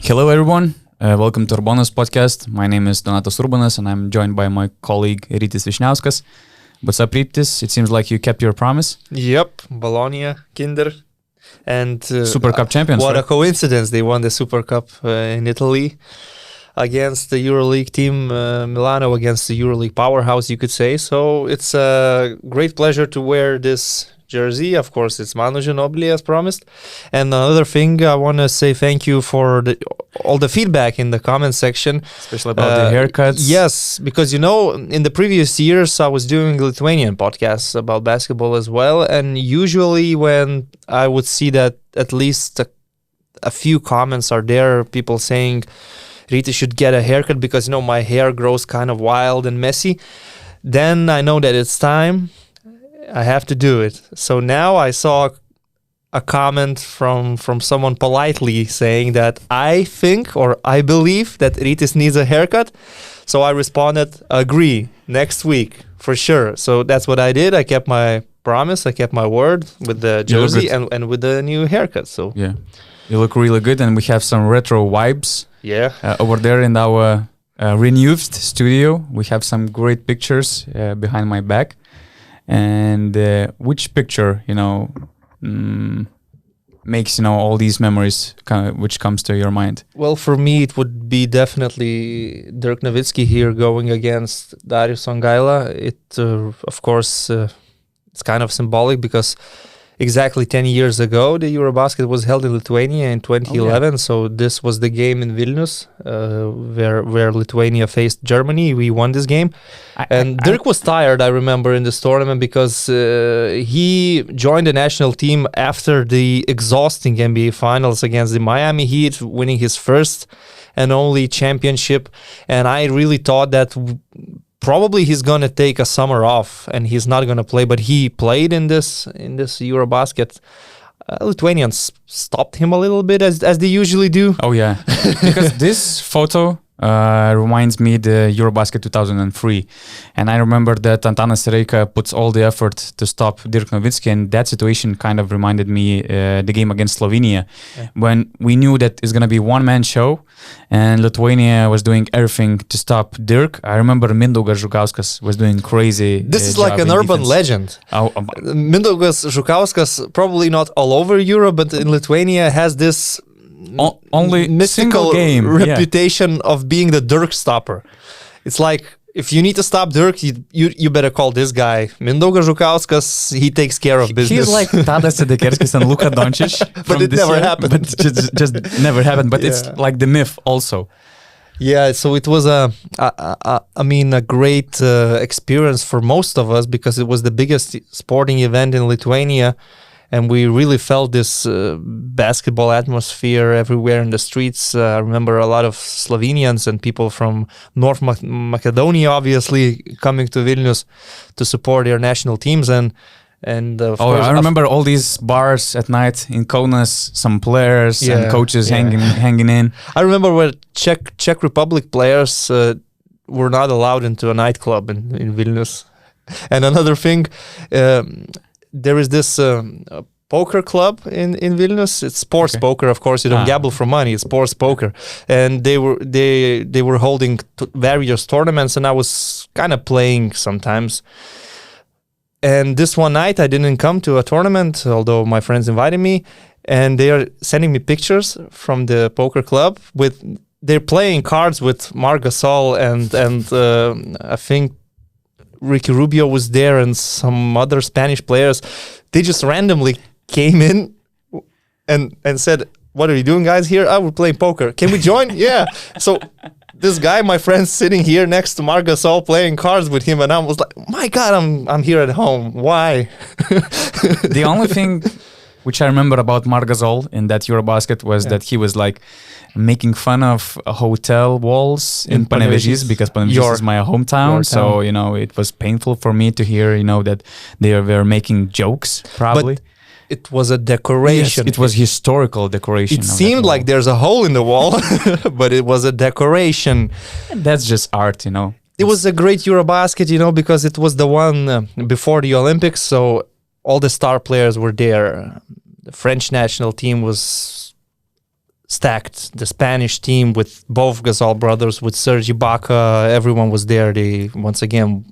Hello everyone, welcome to URBONUS podcast. My name is Donatas Urbonas and I'm joined by my colleague Rytis Vyšniauskas. What's up, Rytis? It seems like you kept your promise. Yep, Bologna, Kinder. And Super Cup champions. What right? a coincidence. They won the Super Cup in Italy against the EuroLeague team, Milano, against the EuroLeague powerhouse, you could say. So it's a great pleasure to wear this jersey. Of course, it's Manu Ginobili as promised. And another thing, I want to say thank you for all the feedback in the comment section. Especially about the haircuts. Yes, because in the previous years, I was doing Lithuanian podcasts about basketball as well. And usually when I would see that at least a few comments are there, people saying, Rita should get a haircut because, my hair grows kind of wild and messy. Then I know that it's time. I have to do it. So now I saw a comment from someone politely saying that I think or I believe that Rytis needs a haircut. So I responded, agree, next week, for sure. So that's what I did. I kept my promise. I kept my word with the jersey and with the new haircut. So yeah, you look really good and we have some retro vibes. Yeah. Over there in our renewed studio. We have some great pictures behind my back. And which picture, makes, all these memories which comes to your mind? Well, for me, it would be definitely Dirk Nowitzki here going against Darius Songaila. It, of course, it's kind of symbolic because exactly 10 years ago, the EuroBasket was held in Lithuania in 2011. Oh, yeah. So this was the game in Vilnius where Lithuania faced Germany. We won this game. Dirk was tired, I remember, in this tournament because he joined the national team after the exhausting NBA Finals against the Miami Heat, winning his first and only championship. And I really thought that probably he's going to take a summer off and he's not going to play, but he played in this EuroBasket. Lithuanians stopped him a little bit as they usually do. Oh yeah, because this photo reminds me the EuroBasket 2003, and I remember that Antanas Reika puts all the effort to stop Dirk Nowitzki, and that situation kind of reminded me the game against Slovenia, when we knew that it's gonna be one-man show, and Lithuania was doing everything to stop Dirk. I remember Mindaugas Žukauskas was doing crazy. This is like an urban legend. Mindaugas Žukauskas, probably not all over Europe, but in Lithuania has this only mystical game reputation of being the Dirk stopper. It's like if you need to stop Dirk, you better call this guy Mindaugas Žukauskas. He takes care of business. He's like Tadas Sedekerskis and Luka Doncic, but it never happened. But just never happened. But it's like the myth also. Yeah, so it was a great experience for most of us because it was the biggest sporting event in Lithuania. And we really felt this basketball atmosphere everywhere in the streets. I remember a lot of Slovenians and people from North Macedonia, obviously, coming to Vilnius to support their national teams. And of course, I remember all these bars at night in Kaunas, some players and coaches hanging in. I remember where Czech Republic players were not allowed into a nightclub in Vilnius. And another thing, there is this poker club in Vilnius. It's sports poker, of course. You don't gamble for money. It's sports poker, and they were holding various tournaments, and I was kind of playing sometimes. And this one night, I didn't come to a tournament, although my friends invited me, and they are sending me pictures from the poker club they're playing cards with Marc Gasol and I think Ricky Rubio was there and some other Spanish players. They just randomly came in and said, what are you doing, guys, here? We're playing poker. Can we join? Yeah. So this guy, my friend, sitting here next to Marc Gasol playing cards with him, and I was like, my God, I'm here at home. Why? The only thing which I remember about Marc Gasol in that EuroBasket was that he was like making fun of hotel walls in Panevėžys because Panevėžys is my hometown. So, it was painful for me to hear, that they were making jokes, probably. But it was a decoration. Yes, it was historical decoration. It seemed like there's a hole in the wall, but it was a decoration. And that's just art, It was a great EuroBasket, because it was the one before the Olympics. So all the star players were there. The French national team was stacked. The Spanish team with both Gasol brothers, with Sergi Baca, everyone was there. They once again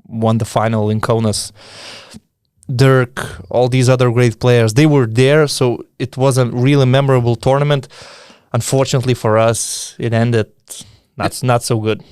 won the final in Kaunas. Dirk, all these other great players, they were there, so it was a really memorable tournament. Unfortunately for us, it ended not so good.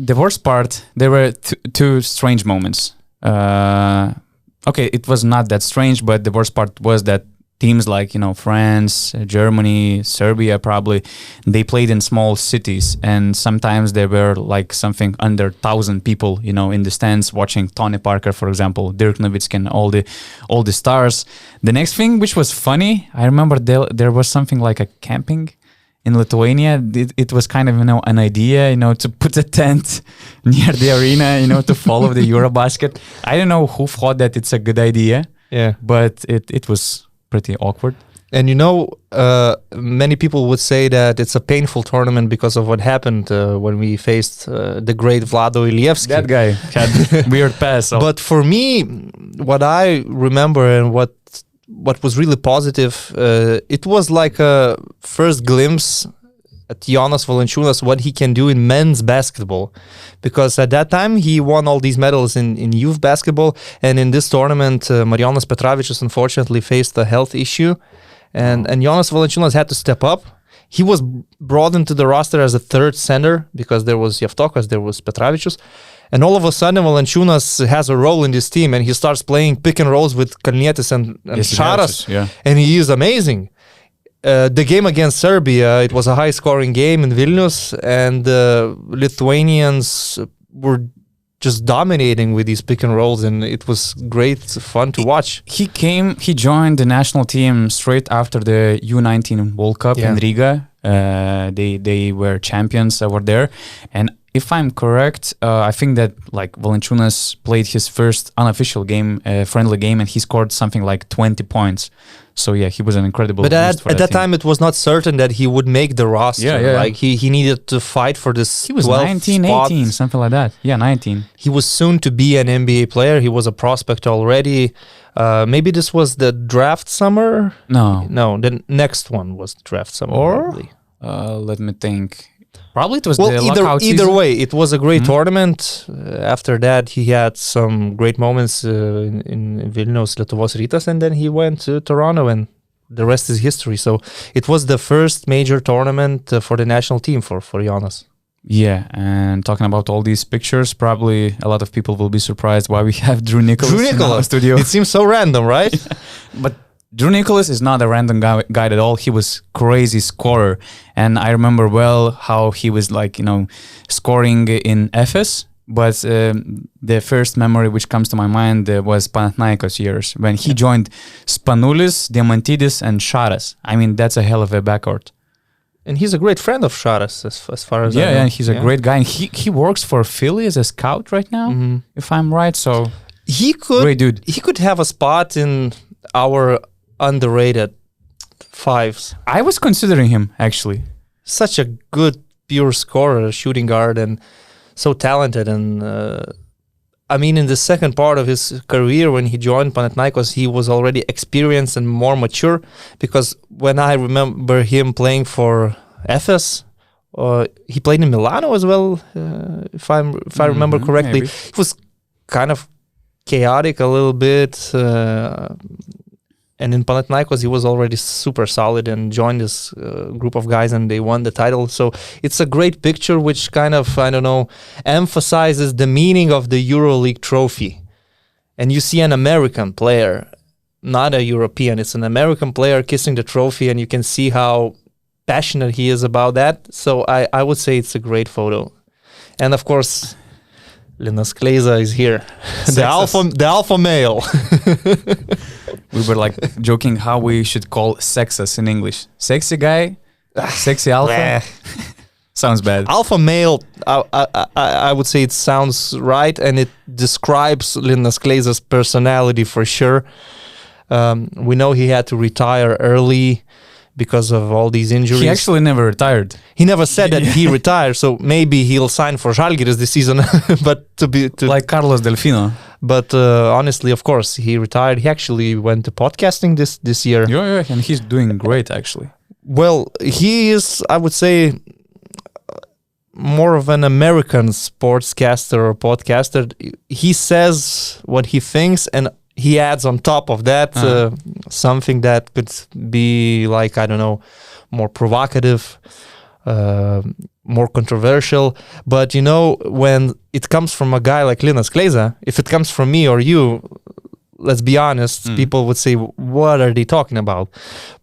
The worst part, there were two strange moments. Okay, it was not that strange, but the worst part was that teams like, France, Germany, Serbia probably, they played in small cities, and sometimes there were like something under 1,000 people, in the stands watching Tony Parker, for example, Dirk Nowitzki, and all the stars. The next thing, which was funny, I remember there was something like a camping in Lithuania. It was kind of, an idea, to put a tent near the arena, to follow the Eurobasket. I don't know who thought that it's a good idea. Yeah, but it was pretty awkward. And many people would say that it's a painful tournament because of what happened when we faced the great Vlado Ilievski. That guy had weird pass. But for me, what I remember and what was really positive, it was like a first glimpse at Jonas Valanciunas, what he can do in men's basketball. Because at that time, he won all these medals in youth basketball. And in this tournament, Marijonas Petravičius unfortunately faced a health issue. And Jonas Valanciunas had to step up. He was brought into the roster as a third center because there was Yevtokas, there was Petravičius. And all of a sudden, Valanciunas has a role in this team, and he starts playing pick and rolls with Kalnietis and Saras. Yeah. And he is amazing. The game against Serbia, it was a high-scoring game in Vilnius, and the Lithuanians were just dominating with these pick and rolls, and it was great fun to watch. He joined the national team straight after the U19 World Cup in Riga. They were champions over there, and if I'm correct, I think that Valanciunas played his first unofficial game, friendly game, and he scored something like 20 points. So yeah, he was an incredible. But at that time, it was not certain that he would make the roster. Yeah. He needed to fight for this. He was 19, spot. 18, something like that. Yeah, 19. He was soon to be an NBA player. He was a prospect already. Maybe this was the draft summer. No, the next one was the draft summer. Or let me think. Probably it was the lockout either season. way, it was a great tournament. After that, he had some great moments in Vilnius, Lietuvos Rytas, and then he went to Toronto, and the rest is history. So it was the first major tournament for the national team for Jonas. Yeah, and talking about all these pictures, probably a lot of people will be surprised why we have Drew Nicholas in our studio. It seems so random, right? But Drew Nicholas is not a random guy at all. He was crazy scorer, and I remember well how he was scoring in Efes. But the first memory which comes to my mind was Panathinaikos years when he joined Spanulis, Diamantidis, and Saras. I mean, that's a hell of a backcourt. And he's a great friend of Saras, as far as I know. Yeah, he's a great guy, and he works for Philly as a scout right now, if I'm right. So great dude. He could have a spot in our underrated fives. I was considering him, actually. Such a good, pure scorer, shooting guard, and so talented. And in the second part of his career, when he joined Panathinaikos, he was already experienced and more mature. Because when I remember him playing for Efes, he played in Milano as well, if I remember correctly. Maybe. It was kind of chaotic a little bit. And in Panathinaikos, he was already super solid and joined this group of guys, and they won the title. So it's a great picture, which kind of, emphasizes the meaning of the EuroLeague trophy. And you see an American player, not a European. It's an American player kissing the trophy, and you can see how passionate he is about that. So I would say it's a great photo. And of course, Linas Kleiza is here, the alpha male. We were joking how we should call sexus in English. Sexy guy, sexy alpha. Sounds bad. Alpha male, I would say it sounds right, and it describes Linas Kleiza's personality for sure. We know he had to retire early because of all these injuries. He actually never retired. He never said that he retired, so maybe he'll sign for Zalgiris this season. But like Carlos Delfino. But honestly, of course, he retired. He actually went to podcasting this year. Yeah, and he's doing great, actually. Well, he is, I would say, more of an American sportscaster or podcaster. He says what he thinks, and he adds on top of that something that could be like, I don't know, more provocative, more controversial. But when it comes from a guy like Linas Kleiza, if it comes from me or you, let's be honest, people would say, what are they talking about?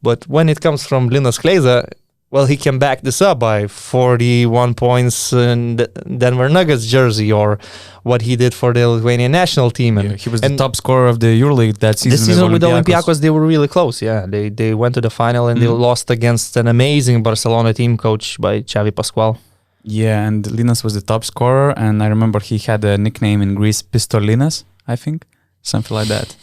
But when it comes from Linas Kleiza, well, he can back this up by 41 points in the Denver Nuggets jersey, or what he did for the Lithuanian national team. And he was the top scorer of the EuroLeague that season. This season with Olympiacos, they were really close. Yeah, they went to the final and they lost against an amazing Barcelona team coached by Xavi Pascual. Yeah, and Linas was the top scorer, and I remember he had a nickname in Greece, Pistolinas, I think, something like that,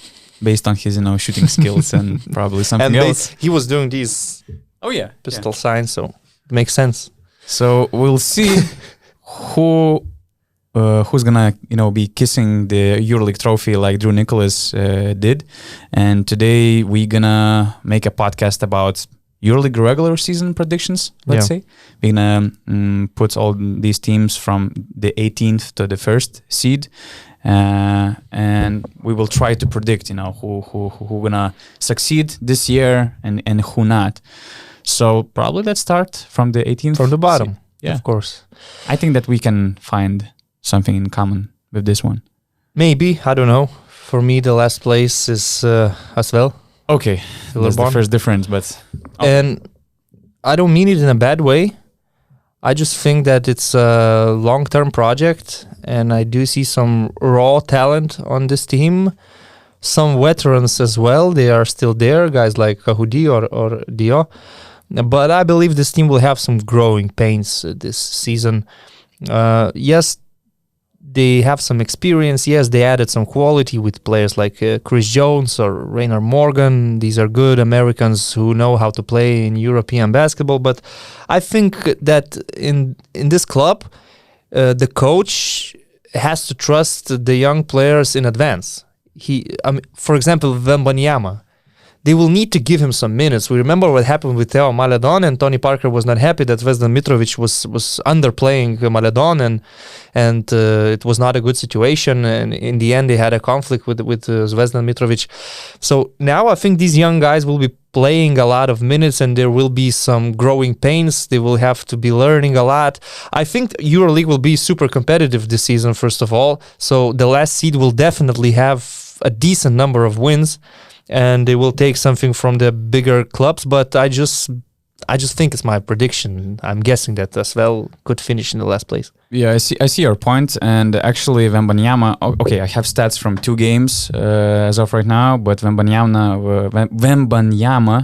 based on his shooting skills and probably something else. He was doing these pistol signs, so it makes sense. So we'll see who's gonna be kissing the EuroLeague trophy like Drew Nicholas did. And today we're gonna make a podcast about EuroLeague regular season predictions, let's say. We're gonna put all these teams from the 18th to the 1st seed, and we will try to predict, who gonna succeed this year and who not. So probably let's start from the 18th. From the bottom, seed. Yeah, of course. I think that we can find something in common with this one. Maybe, I don't know. For me, the last place is as well. Okay, that's the first difference, but... And I don't mean it in a bad way. I just think that it's a long-term project, and I do see some raw talent on this team. Some veterans as well, they are still there, guys like Kahudi or Dio. But I believe this team will have some growing pains this season. Yes, they have some experience. Yes, they added some quality with players like Chris Jones or Rainer Morgan. These are good Americans who know how to play in European basketball. But I think that in this club, the coach has to trust the young players in advance. For example, Wembanyama. They will need to give him some minutes. We remember what happened with Theo Maledon, and Tony Parker was not happy that Zvezdan Mitrovic was underplaying Maledon, and it was not a good situation. And in the end, they had a conflict with Zvezdan Mitrovic. So now I think these young guys will be playing a lot of minutes, and there will be some growing pains. They will have to be learning a lot. I think EuroLeague will be super competitive this season, first of all. So the last seed will definitely have a decent number of wins, and they will take something from the bigger clubs. But I just think it's my prediction. I'm guessing that Asvel could finish in the last place. Yeah, I see your point. And actually, Wembanyama. Okay, I have stats from 2 games as of right now. But Wembanyama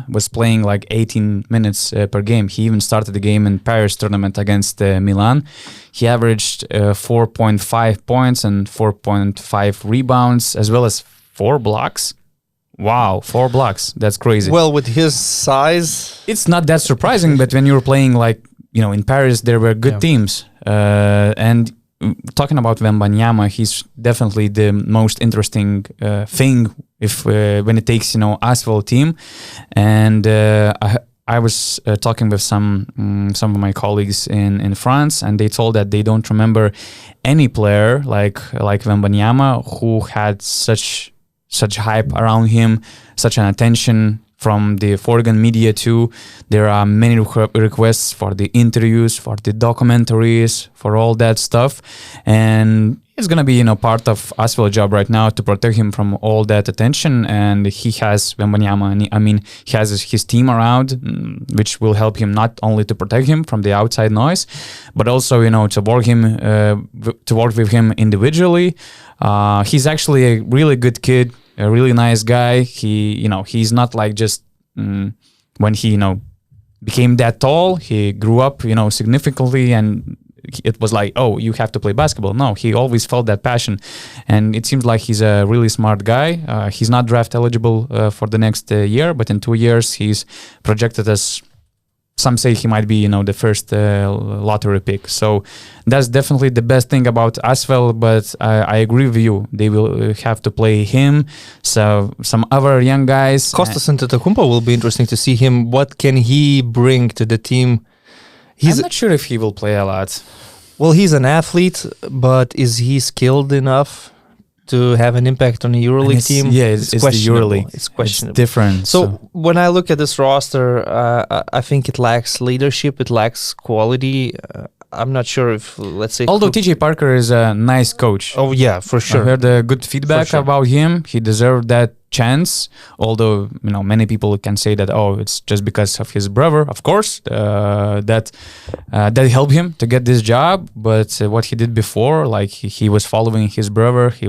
was playing like 18 minutes per game. He even started the game in Paris tournament against Milan. He averaged 4.5 points and 4.5 rebounds, as well as 4 blocks. Wow, 4 blocks. That's crazy. Well, with his size... It's not that surprising, but when you're playing in Paris, there were good teams. And talking about Wembanyama, he's definitely the most interesting thing when it takes, Asvel team. And I was talking with some of my colleagues in France, and they told that they don't remember any player like Wembanyama who had such hype around him, such an attention from the foreign media too. There are many requests for the interviews, for the documentaries, for all that stuff. And it's going to be, part of Asvel's job right now to protect him from all that attention. And he has Wembanyama, he has his team around, which will help him not only to protect him from the outside noise, but also, to work with him individually. He's actually a really good kid, a really nice guy. He's not like just when he, became that tall, he grew up, significantly, and it was like, oh, you have to play basketball. No, he always felt that passion. And it seems like he's a really smart guy. He's not draft eligible for the next year, but in 2 years, he's projected as some say he might be, the first lottery pick. So that's definitely the best thing about Asvel. But I agree with you. They will have to play him. So some other young guys. Kostas Antetokounmpo will be interesting to see him. What can he bring to the team? I'm not sure if he will play a lot. Well, he's an athlete, but is he skilled enough to have an impact on a EuroLeague team? Yeah, it's the EuroLeague. It's questionable. It's different. So when I look at this roster, I think it lacks leadership. It lacks quality. I'm not sure if, let's say... Although TJ Parker is a nice coach. Oh, yeah, for sure. I heard good feedback about him. He deserved that chance. Although, many people can say that, it's just because of his brother, of course, that helped him to get this job. But what he did before, like he was following his brother. He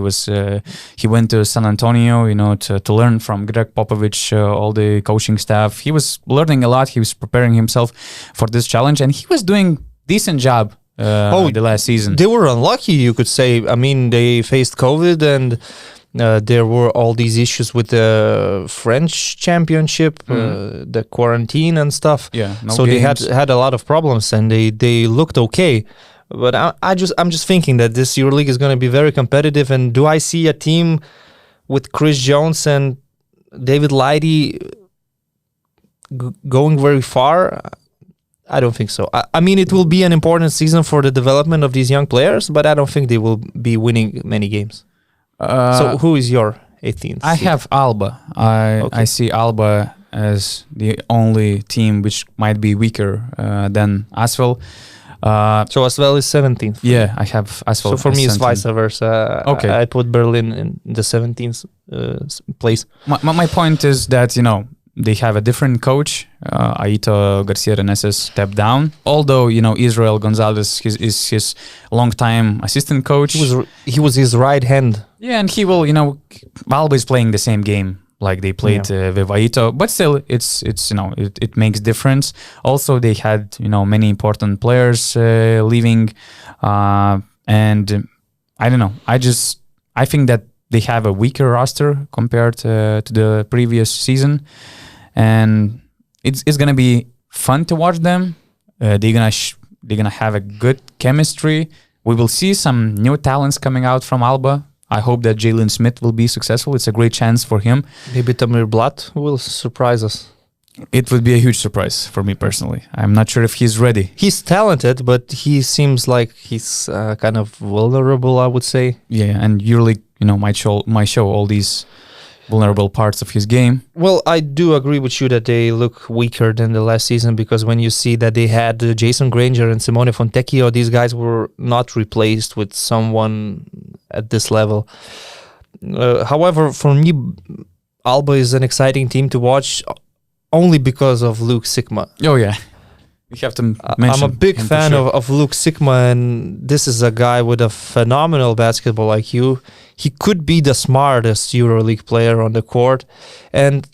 went to San Antonio, to learn from Greg Popovich, all the coaching staff. He was learning a lot. He was preparing himself for this challenge, and he was doing decent job the last season. They were unlucky, you could say. I mean, they faced COVID and there were all these issues with the French championship, the quarantine and stuff. Yeah, so games. They had a lot of problems, and they looked okay. But I'm just thinking that this EuroLeague is going to be very competitive. And do I see a team with Chris Jones and David Lighty going very far? I don't think so. I mean, it will be an important season for the development of these young players, but I don't think they will be winning many games. So who is your 18th? I have Alba. I see Alba as the only team which might be weaker than Asvel. So Asvel is 17th. Yeah, I have Asvel. So for me, it's vice versa. Okay. I put Berlin in the 17th place. My point is that, they have a different coach. Aito Garcia Reneses stepped down. Although, Israel Gonzalez is his long-time assistant coach. He was his right hand. Yeah, and he will, Alba is playing the same game like they played with Aito. But still, it makes difference. Also, they had, many important players leaving. And I don't know. I think that they have a weaker roster compared to the previous season. And it's gonna be fun to watch them. They're gonna have a good chemistry. We will see some new talents coming out from Alba. I hope that Jalen Smith will be successful. It's a great chance for him. Maybe Tamir Blatt will surprise us. It would be a huge surprise for me personally. I'm not sure if he's ready. He's talented, but he seems like he's kind of vulnerable, I would say. Yeah, and EuroLeague, might show all these vulnerable parts of his game. Well, I do agree with you that they look weaker than the last season, because when you see that they had Jason Granger and Simone Fontecchio, these guys were not replaced with someone at this level. However, for me, Alba is an exciting team to watch only because of Luke Sikma. Oh, yeah. We have to mention I'm a big fan of Luke Sikma, and this is a guy with a phenomenal basketball IQ. He could be the smartest EuroLeague player on the court, and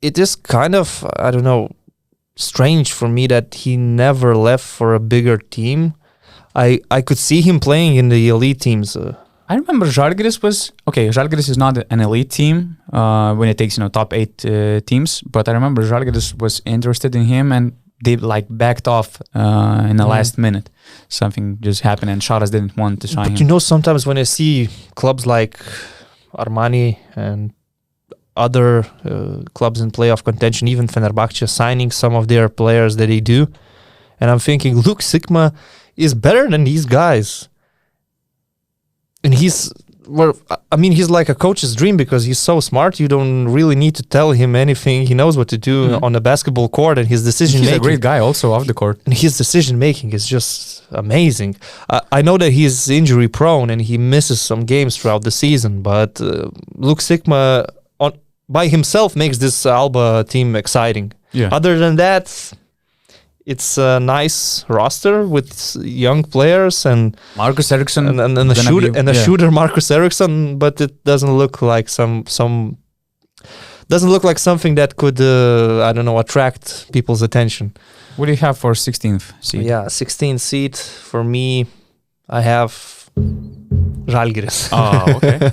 it is kind of, I don't know, strange for me that he never left for a bigger team. I could see him playing in the elite teams. I remember Zalgiris was... Okay, Zalgiris is not an elite team when it takes, top 8 teams, but I remember Zalgiris was interested in him, and they backed off in the last minute. Something just happened, and Saras didn't want to sign him. But sometimes when I see clubs like Armani and other clubs in playoff contention, even Fenerbahce, signing some of their players that they do, and I'm thinking, Luke Sikma is better than these guys. And he's like a coach's dream, because he's so smart. You don't really need to tell him anything. He knows what to do on the basketball court, and his decision making. He's a great guy also off the court. And his decision making is just amazing. I know that he's injury prone and he misses some games throughout the season, but Luke Sikma by himself makes this Alba team exciting. Yeah. Other than that, it's a nice roster with young players and Marcus Eriksson and a shooter Marcus Eriksson, but it doesn't look like something that could attract people's attention. What do you have for 16th seed? Yeah, 16th seed for me. I have Zalgiris. Oh, okay.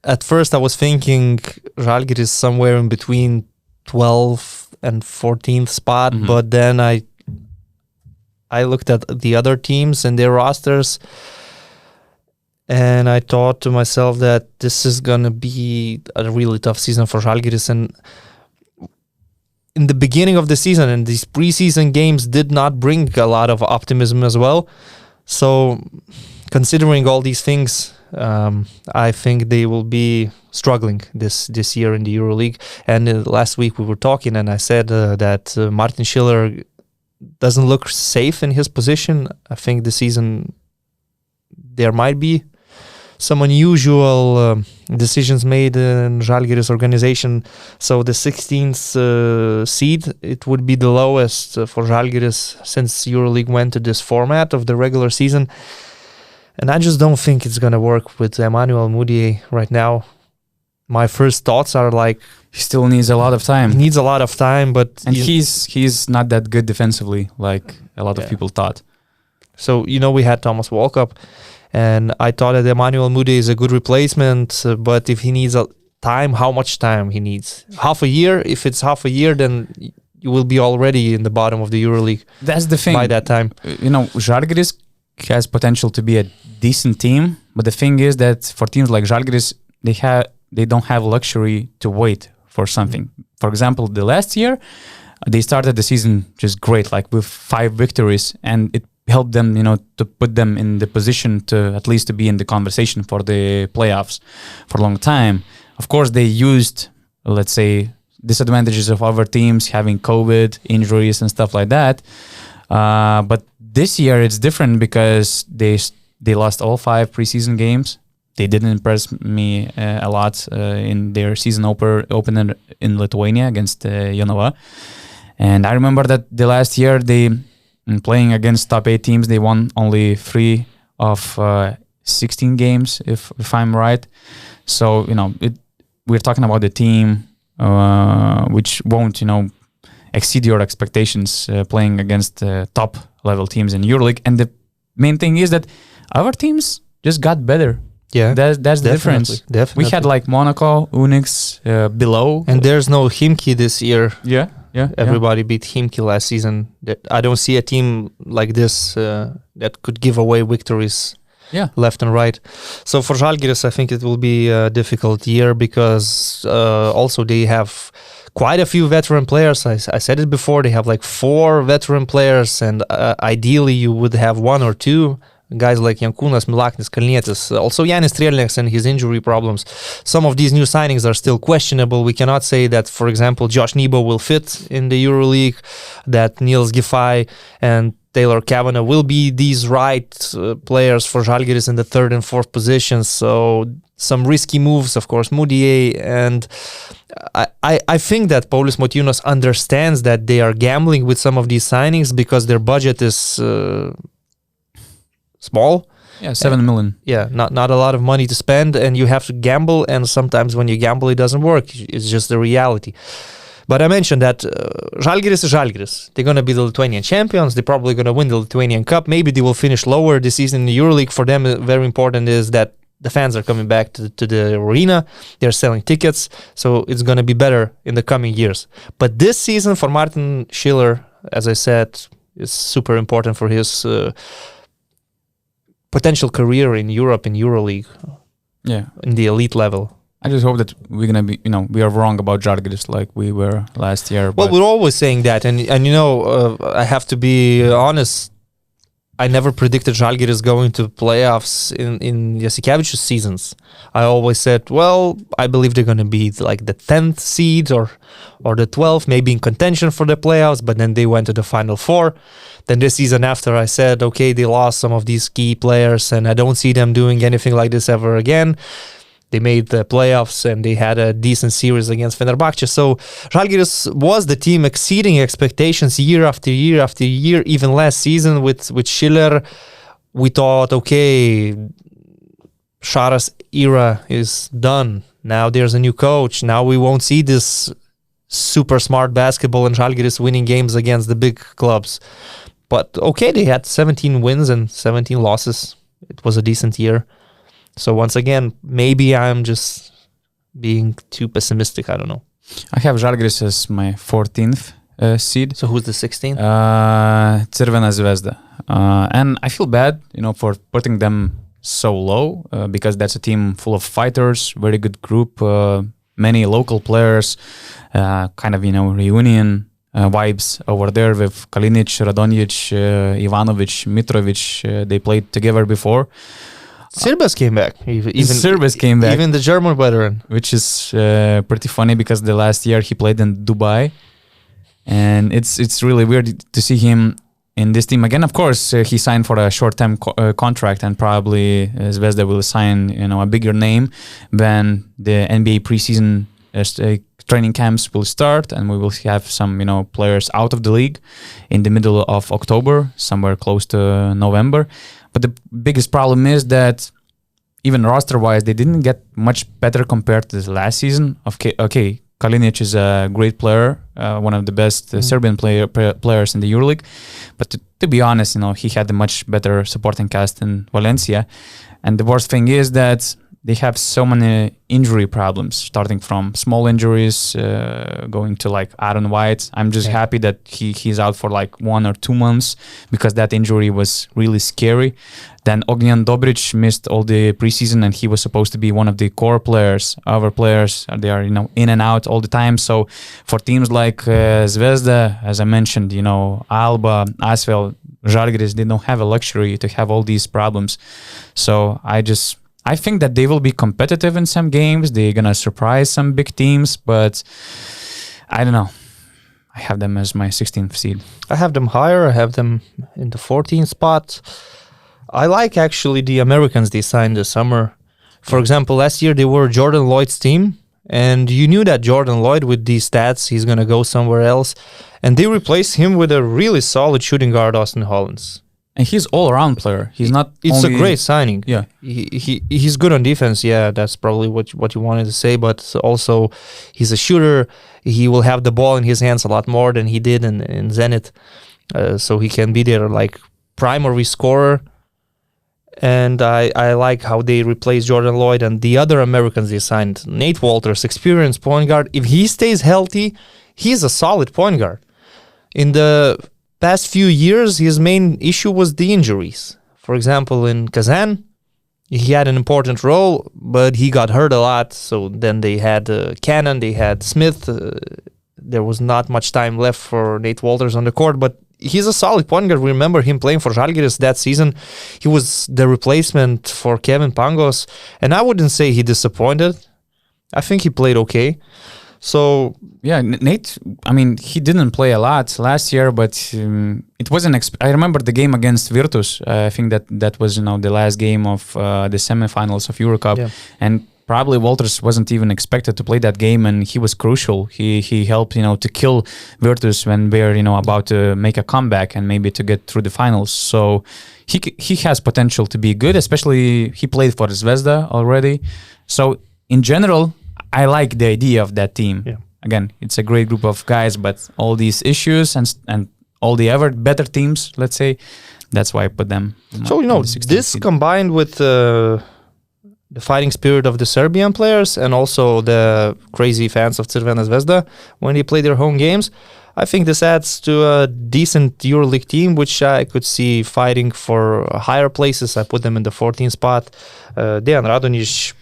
At first, I was thinking Zalgiris somewhere in between 12th and 14th spot, but then I looked at the other teams and their rosters, and I thought to myself that this is going to be a really tough season for Žalgiris. And in the beginning of the season, and these preseason games did not bring a lot of optimism as well. So considering all these things, I think they will be struggling this year in the EuroLeague. And last week we were talking, and I said that Martin Schiller doesn't look safe in his position. I think this season there might be some unusual decisions made in Žalgiris organization. So the 16th seed, it would be the lowest for Žalgiris since EuroLeague went to this format of the regular season. And I just don't think it's going to work with Emmanuel Mudiay right now. My first thoughts are like, he still needs a lot of time. He needs a lot of time, but... And he's not that good defensively, like a lot of people thought. So, we had Thomas Walkup, and I thought that Emmanuel Mudiay is a good replacement, but if he needs time, how much time he needs? Half a year? If it's half a year, then you will be already in the bottom of the EuroLeague. That's the thing. By that time. Žalgiris has potential to be a decent team, but the thing is that for teams like Žalgiris, they don't have luxury to wait for something. For example, the last year, they started the season just great, like with 5 victories, and it helped them, to put them in the position to at least to be in the conversation for the playoffs for a long time. Of course, they used, let's say, disadvantages of other teams having COVID, injuries, and stuff like that. But this year it's different because they lost all 5 preseason games. They didn't impress me a lot in their season opener in Lithuania against Jonava. And I remember that the last year playing against top 8 teams, they won only 3 of 16 games, if I'm right. So, we're talking about the team which won't, exceed your expectations playing against top level teams in EuroLeague. And the main thing is that our teams just got better. Yeah, that's the difference. Definitely. We had like Monaco, UNICS below. And there's no Himki this year. Yeah. Everybody beat Himki last season. I don't see a team like this that could give away victories left and right. So for Žalgiris, I think it will be a difficult year because also they have quite a few veteran players. I said it before, they have like 4 veteran players, and ideally you would have 1 or 2 guys like Jankūnas, Milaknis, Kalnietis, also Yanis Strelnieks and his injury problems. Some of these new signings are still questionable. We cannot say that, for example, Josh Nebo will fit in the EuroLeague, that Niels Giffey and Taylor Kavanagh will be these right players for Žalgiris in the 3rd and 4th positions. So some risky moves, of course, Mudiay. And I think that Paulius Motiejunas understands that they are gambling with some of these signings because their budget is small. Yeah, 7 million. Yeah, not a lot of money to spend, and you have to gamble, and sometimes when you gamble, it doesn't work. It's just the reality. But I mentioned that Žalgiris is Žalgiris. They're going to be the Lithuanian champions. They're probably going to win the Lithuanian Cup. Maybe they will finish lower this season in the EuroLeague. For them, very important is that the fans are coming back to the arena. They're selling tickets, so it's going to be better in the coming years. But this season for Martin Schiller, as I said, is super important for his potential career in Europe, in EuroLeague, in the elite level. I just hope that we're gonna be, we are wrong about Žalgiris like we were last year. Well, we're always saying that, and I have to be honest. I never predicted Žalgiris going to playoffs in Jasikevičius seasons. I always said, well, I believe they're going to be like the 10th seed or the 12th, maybe in contention for the playoffs, but then they went to the Final Four. Then this season after, I said, okay, they lost some of these key players, and I don't see them doing anything like this ever again. They made the playoffs, and they had a decent series against Fenerbahce. So Žalgiris was the team exceeding expectations year after year after year. Even last season with Schiller, we thought, okay, Saras era is done. Now there's a new coach. Now we won't see this super smart basketball and Žalgiris winning games against the big clubs. But okay, they had 17 wins and 17 losses. It was a decent year. So once again, maybe I'm just being too pessimistic. I don't know. I have Zalgiris as my 14th seed. So who's the 16th? Crvena Zvezda. And I feel bad, for putting them so low because that's a team full of fighters, very good group, many local players, kind of, reunion vibes over there with Kalinic, Radonjic, Ivanovic, Mitrovic. They played together before. Sirbas came back. Even Sirbas came back. Even the German veteran. Which is pretty funny because the last year he played in Dubai. And it's really weird to see him in this team again. Of course, he signed for a short-term contract, and probably Zvezda will sign, a bigger name when the NBA preseason training camps will start, and we will have some, players out of the league in the middle of October, somewhere close to November. But the biggest problem is that even roster-wise, they didn't get much better compared to the last season. Okay, Kalinic is a great player, one of the best Serbian players in the EuroLeague. But to be honest, he had a much better supporting cast in Valencia. And the worst thing is that they have so many injury problems, starting from small injuries, going to like Aaron White. I'm just happy that he's out for like 1 or 2 months because that injury was really scary. Then Ognjan Dobric missed all the preseason, and he was supposed to be one of the core players. Our players, they are in and out all the time. So for teams like Zvezda, as I mentioned, Alba, Asvel, Žalgiris, they don't have a luxury to have all these problems. So I think that they will be competitive in some games. They're going to surprise some big teams, but I don't know. I have them as my 16th seed. I have them higher. I have them in the 14th spot. I like actually the Americans they signed this summer. For example, last year they were Jordan Lloyd's team, and you knew that Jordan Lloyd with these stats, he's going to go somewhere else. And they replaced him with a really solid shooting guard, Austin Hollins. And he's all-around player. He's not. It's a great signing. Yeah, he's good on defense. Yeah, that's probably what you wanted to say. But also, he's a shooter. He will have the ball in his hands a lot more than he did in Zenit. So he can be their like primary scorer. And I like how they replaced Jordan Lloyd and the other Americans they signed. Nate Walters, experienced point guard. If he stays healthy, he's a solid point guard. In the past few years, his main issue was the injuries. For example, in Kazan, he had an important role, but he got hurt a lot. So then they had Cannon, they had Smith. There was not much time left for Nate Walters on the court, but he's a solid point guard. We remember him playing for Žalgiris that season. He was the replacement for Kevin Pangos, and I wouldn't say he disappointed. I think he played okay. So yeah, Nate, I mean, he didn't play a lot last year, but it wasn't. I remember the game against Virtus. I think that was the last game of the semifinals of EuroCup, and probably Walters wasn't even expected to play that game, and he was crucial. He helped to kill Virtus when they're about to make a comeback and maybe to get through the finals. So he has potential to be good, especially he played for Zvezda already. So in general, I like the idea of that team. Yeah. Again, it's a great group of guys, but all these issues and all the other better teams, let's say, that's why I put them. So this seed. Combined with the fighting spirit of the Serbian players and also the crazy fans of Crvena Zvezda when they play their home games, I think this adds to a decent EuroLeague team, which I could see fighting for higher places. I put them in the 14th spot. Dejan Radonjic,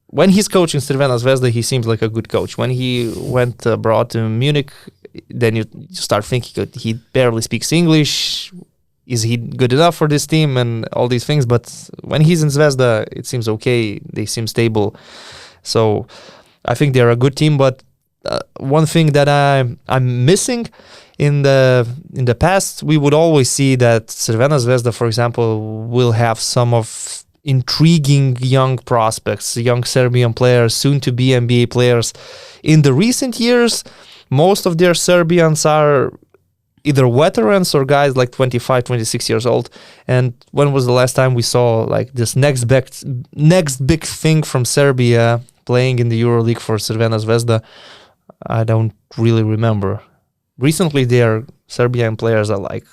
when he's coaching Crvena Zvezda, he seems like a good coach. When he went abroad to Munich, then you start thinking he barely speaks English. Is he good enough for this team and all these things? But when he's in Zvezda, it seems okay. They seem stable. So I think they're a good team. But one thing that I'm missing in the past, we would always see that Crvena Zvezda, for example, will have some of intriguing young prospects, young Serbian players, soon to be NBA players. In the recent years, most of their Serbians are either veterans or guys like 25, 26 years old. And when was the last time we saw like this next big thing from Serbia playing in the EuroLeague for Crvena Zvezda? I don't really remember. Recently, their Serbian players are like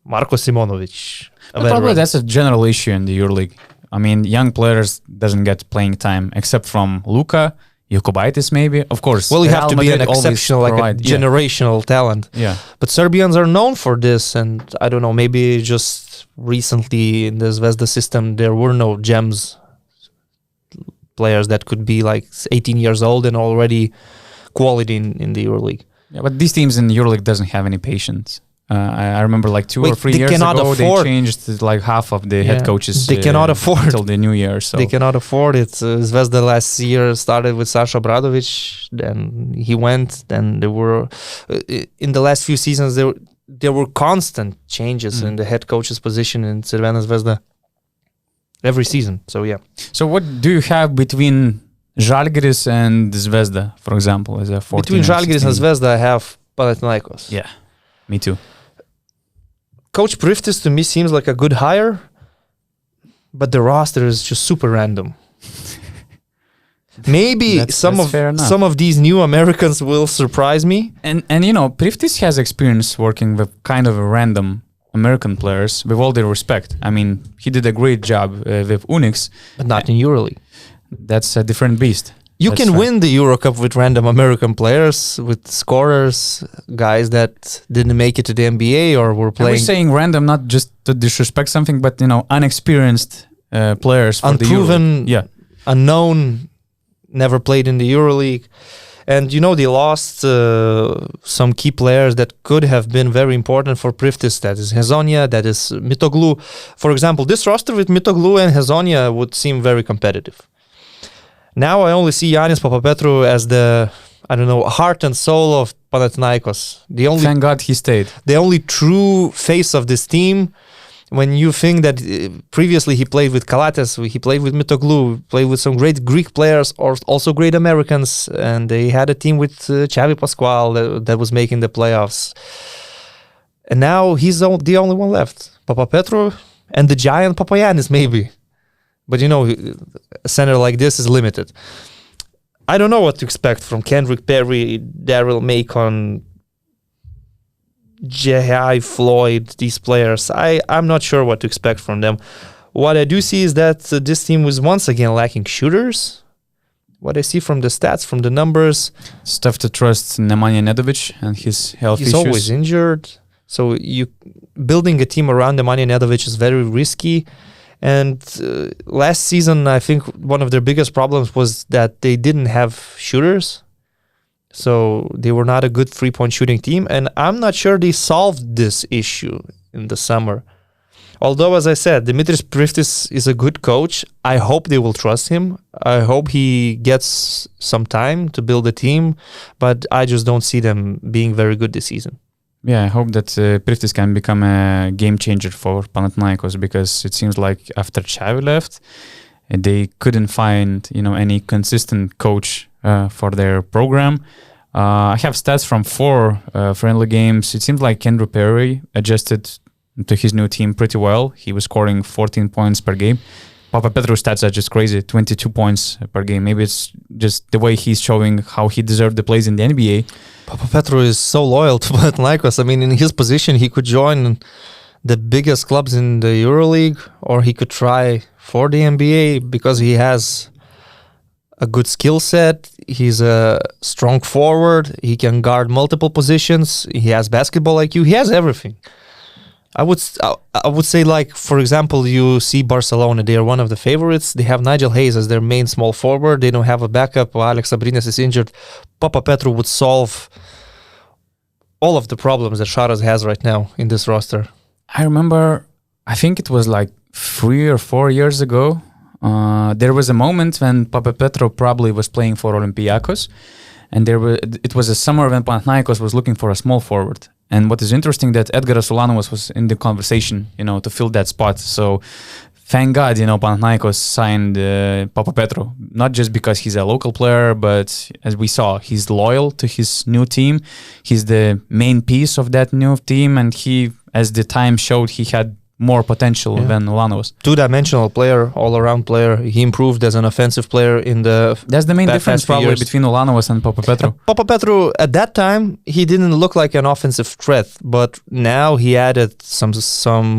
Marko Simonovic. Probably that's a general issue in the EuroLeague. I mean, young players doesn't get playing time except from Luka. Jokubaitis maybe. Of course. Well, you have Real to be an Madrid always exceptional, like provide- a generational talent. Yeah. But Serbians are known for this, and I don't know, maybe just recently in the Zvezda system there were no gems players that could be like 18 years old and already quality in the EuroLeague. Yeah, but these teams in EuroLeague doesn't have any patience. I remember like 2 or 3 they years cannot ago afford- they changed like half of the head coaches. They cannot afford until the new year. So They cannot afford it. Zvezda last year started with Sasha Obradovic, then he went. Then there were in the last few seasons there were constant changes in the head coach's position in Crvena Zvezda every season. So yeah. So what do you have between Zalgiris and Zvezda, for example, as a 14 Between Zalgiris and Zvezda, I have Panathinaikos. Yeah, me too. Coach Priftis to me seems like a good hire, but the roster is just super random. Maybe That's fair enough. some of these new Americans will surprise me. And you know, Priftis has experience working with kind of random American players, with all due respect. I mean, he did a great job with UNICS. But not in EuroLeague. That's a different beast. You That's can right. win the Euro Cup with random American players, with scorers, guys that didn't make it to the NBA or were I playing was saying random, not just to disrespect something, but you know, unexperienced players for the unproven, EuroLeague. Yeah. unknown, never played in the EuroLeague. And you know, they lost some key players that could have been very important for Priftis. That is Hezonja, that is Mitoglu. For example, this roster with Mitoglu and Hezonja would seem very competitive. Now I only see Yanis Papapetrou as the, I don't know, heart and soul of Panathinaikos. Thank God he stayed. The only true face of this team. When you think that previously he played with Kalates, he played with Mitoglu, played with some great Greek players or also great Americans, and they had a team with Xavi Pascual that was making the playoffs. And now he's the only one left. Papapetrou and the giant Papagiannis maybe. But you know, a center like this is limited. I don't know what to expect from Kendrick Perry, Daryl Macon, J.I. Floyd, these players. I'm not sure what to expect from them. What I do see is that this team was once again lacking shooters. What I see from the stats, from the numbers, It's tough to trust Nemanja Nedovic and his health he's issues. always injured. So building a team around Nemanja Nedovic is very risky. And last season, I think one of their biggest problems was that they didn't have shooters. So they were not a good three-point shooting team. And I'm not sure they solved this issue in the summer. Although, as I said, Dimitris Priftis is a good coach. I hope they will trust him. I hope he gets some time to build a team. But I just don't see them being very good this season. Yeah, I hope that Priftis can become a game changer for Panathinaikos, because it seems like after Xavi left, they couldn't find any consistent coach for their program. I have stats from 4 friendly games. It seems like Kendrick Perry adjusted to his new team pretty well. He was scoring 14 points per game. Papapetrou's stats are just crazy, 22 points per game. Maybe it's just the way he's showing how he deserved the place in the NBA. Papapetrou is so loyal to Panathinaikos. I mean, in his position, he could join the biggest clubs in the EuroLeague, or he could try for the NBA because he has a good skill set. He's a strong forward. He can guard multiple positions. He has basketball IQ. He has everything. I would say, like, for example, you see Barcelona. They are one of the favorites. They have Nigel Hayes as their main small forward. They don't have a backup. Alex Abrines is injured. Papapetrou would solve all of the problems that Saras has right now in this roster. I remember, I think it was like 3 or 4 years ago, there was a moment when Papapetrou probably was playing for Olympiacos, and it was a summer when Panathinaikos was looking for a small forward. And what is interesting that Edgaras Ulanovas was in the conversation, to fill that spot. So thank God, Panathinaikos signed Papapetrou, not just because he's a local player, but as we saw, he's loyal to his new team. He's the main piece of that new team, and he, as the time showed, he had more potential than Ulanovas. Two-dimensional player, all-around player. He improved as an offensive player in the That's the main difference few probably years. between Ulanovas and Papapetrou. Papapetrou, at that time, he didn't look like an offensive threat, but now he added some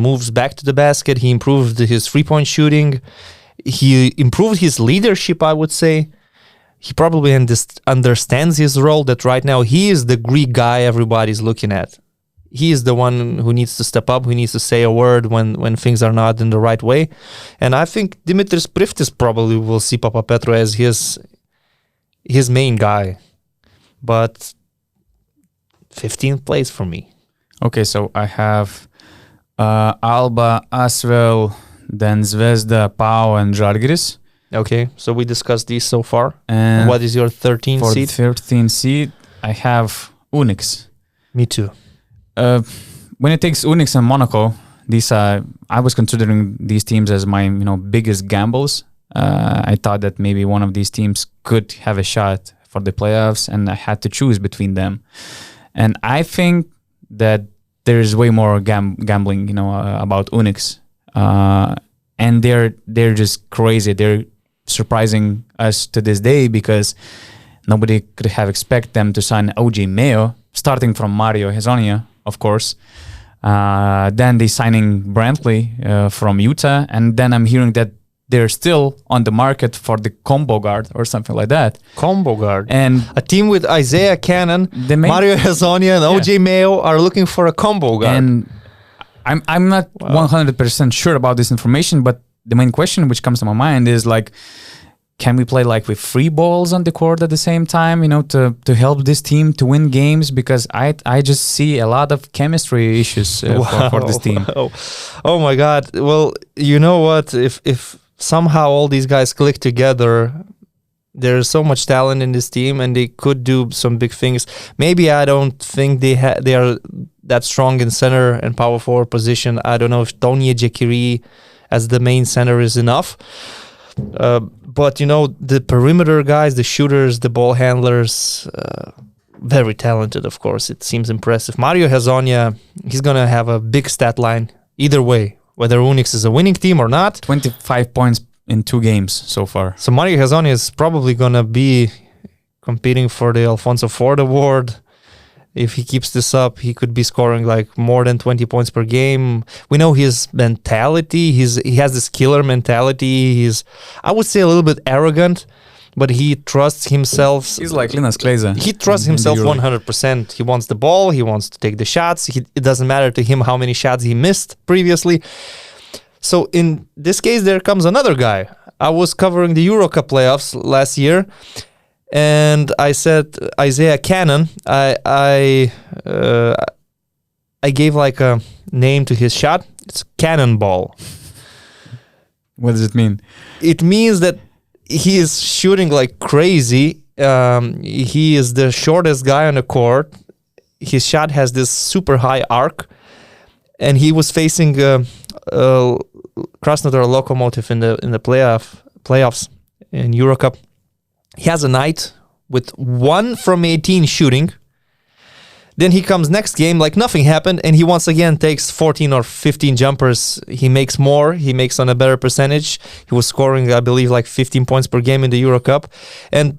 moves back to the basket. He improved his three-point shooting. He improved his leadership, I would say. he probably understands his role, that right now he is the Greek guy everybody's looking at. He is the one who needs to step up, who needs to say a word when things are not in the right way. And I think Dimitris Priftis probably will see Papapetru as his main guy. But 15th place for me. Okay, so I have Alba, Asvel, then Zvezda, Pau, and Žalgiris. Okay, so we discussed these so far. And what is your 13th for seed? the 13th seed, I have UNICS. Me too. When it takes UNICS and Monaco, these I was considering these teams as my biggest gambles. I thought that maybe one of these teams could have a shot for the playoffs, and I had to choose between them. And I think that there is way more gambling, about UNICS, and they're just crazy. They're surprising us to this day because nobody could have expected them to sign OG Mayo, starting from Mario Hezonja, of course. Then they signing Brantley from Utah, and then I'm hearing that they're still on the market for the combo guard or something like that. Combo guard. And a team with Isaiah Cannon, Mario Hezonja, and OJ Mayo are looking for a combo guard. And I'm not 100% sure about this information, but the main question which comes to my mind is like, can we play like with free balls on the court at the same time, to help this team to win games? Because I just see a lot of chemistry issues for this team. Oh my God. Well, you know what? If somehow all these guys click together, there's so much talent in this team and they could do some big things. Maybe I don't think they are that strong in center and power forward position. I don't know if Tony Ejekiri as the main center is enough. But the perimeter guys, the shooters, the ball handlers, very talented, of course. It seems impressive. Mario Hezonja, he's going to have a big stat line either way, whether UNICS is a winning team or not. 25 points in 2 games so far. So Mario Hezonja is probably going to be competing for the Alfonso Ford Award. If he keeps this up, he could be scoring like more than 20 points per game. We know his mentality. He has this killer mentality. He's, I would say, a little bit arrogant, but he trusts himself. He's like Linas Kleiza. He trusts himself 100%. He wants the ball. He wants to take the shots. It doesn't matter to him how many shots he missed previously. So in this case, there comes another guy. I was covering the Euro Cup playoffs last year, and I said Isaiah Cannon. I gave like a name to his shot. It's Cannonball. What does it mean? It means that he is shooting like crazy. He is the shortest guy on the court. His shot has this super high arc, and he was facing Krasnodar Lokomotiv in the playoffs in Euro Cup. He has a night with 1 from 18 shooting. Then he comes next game like nothing happened, and he once again takes 14 or 15 jumpers. He makes more. He makes on a better percentage. He was scoring, I believe, like 15 points per game in the Euro Cup. And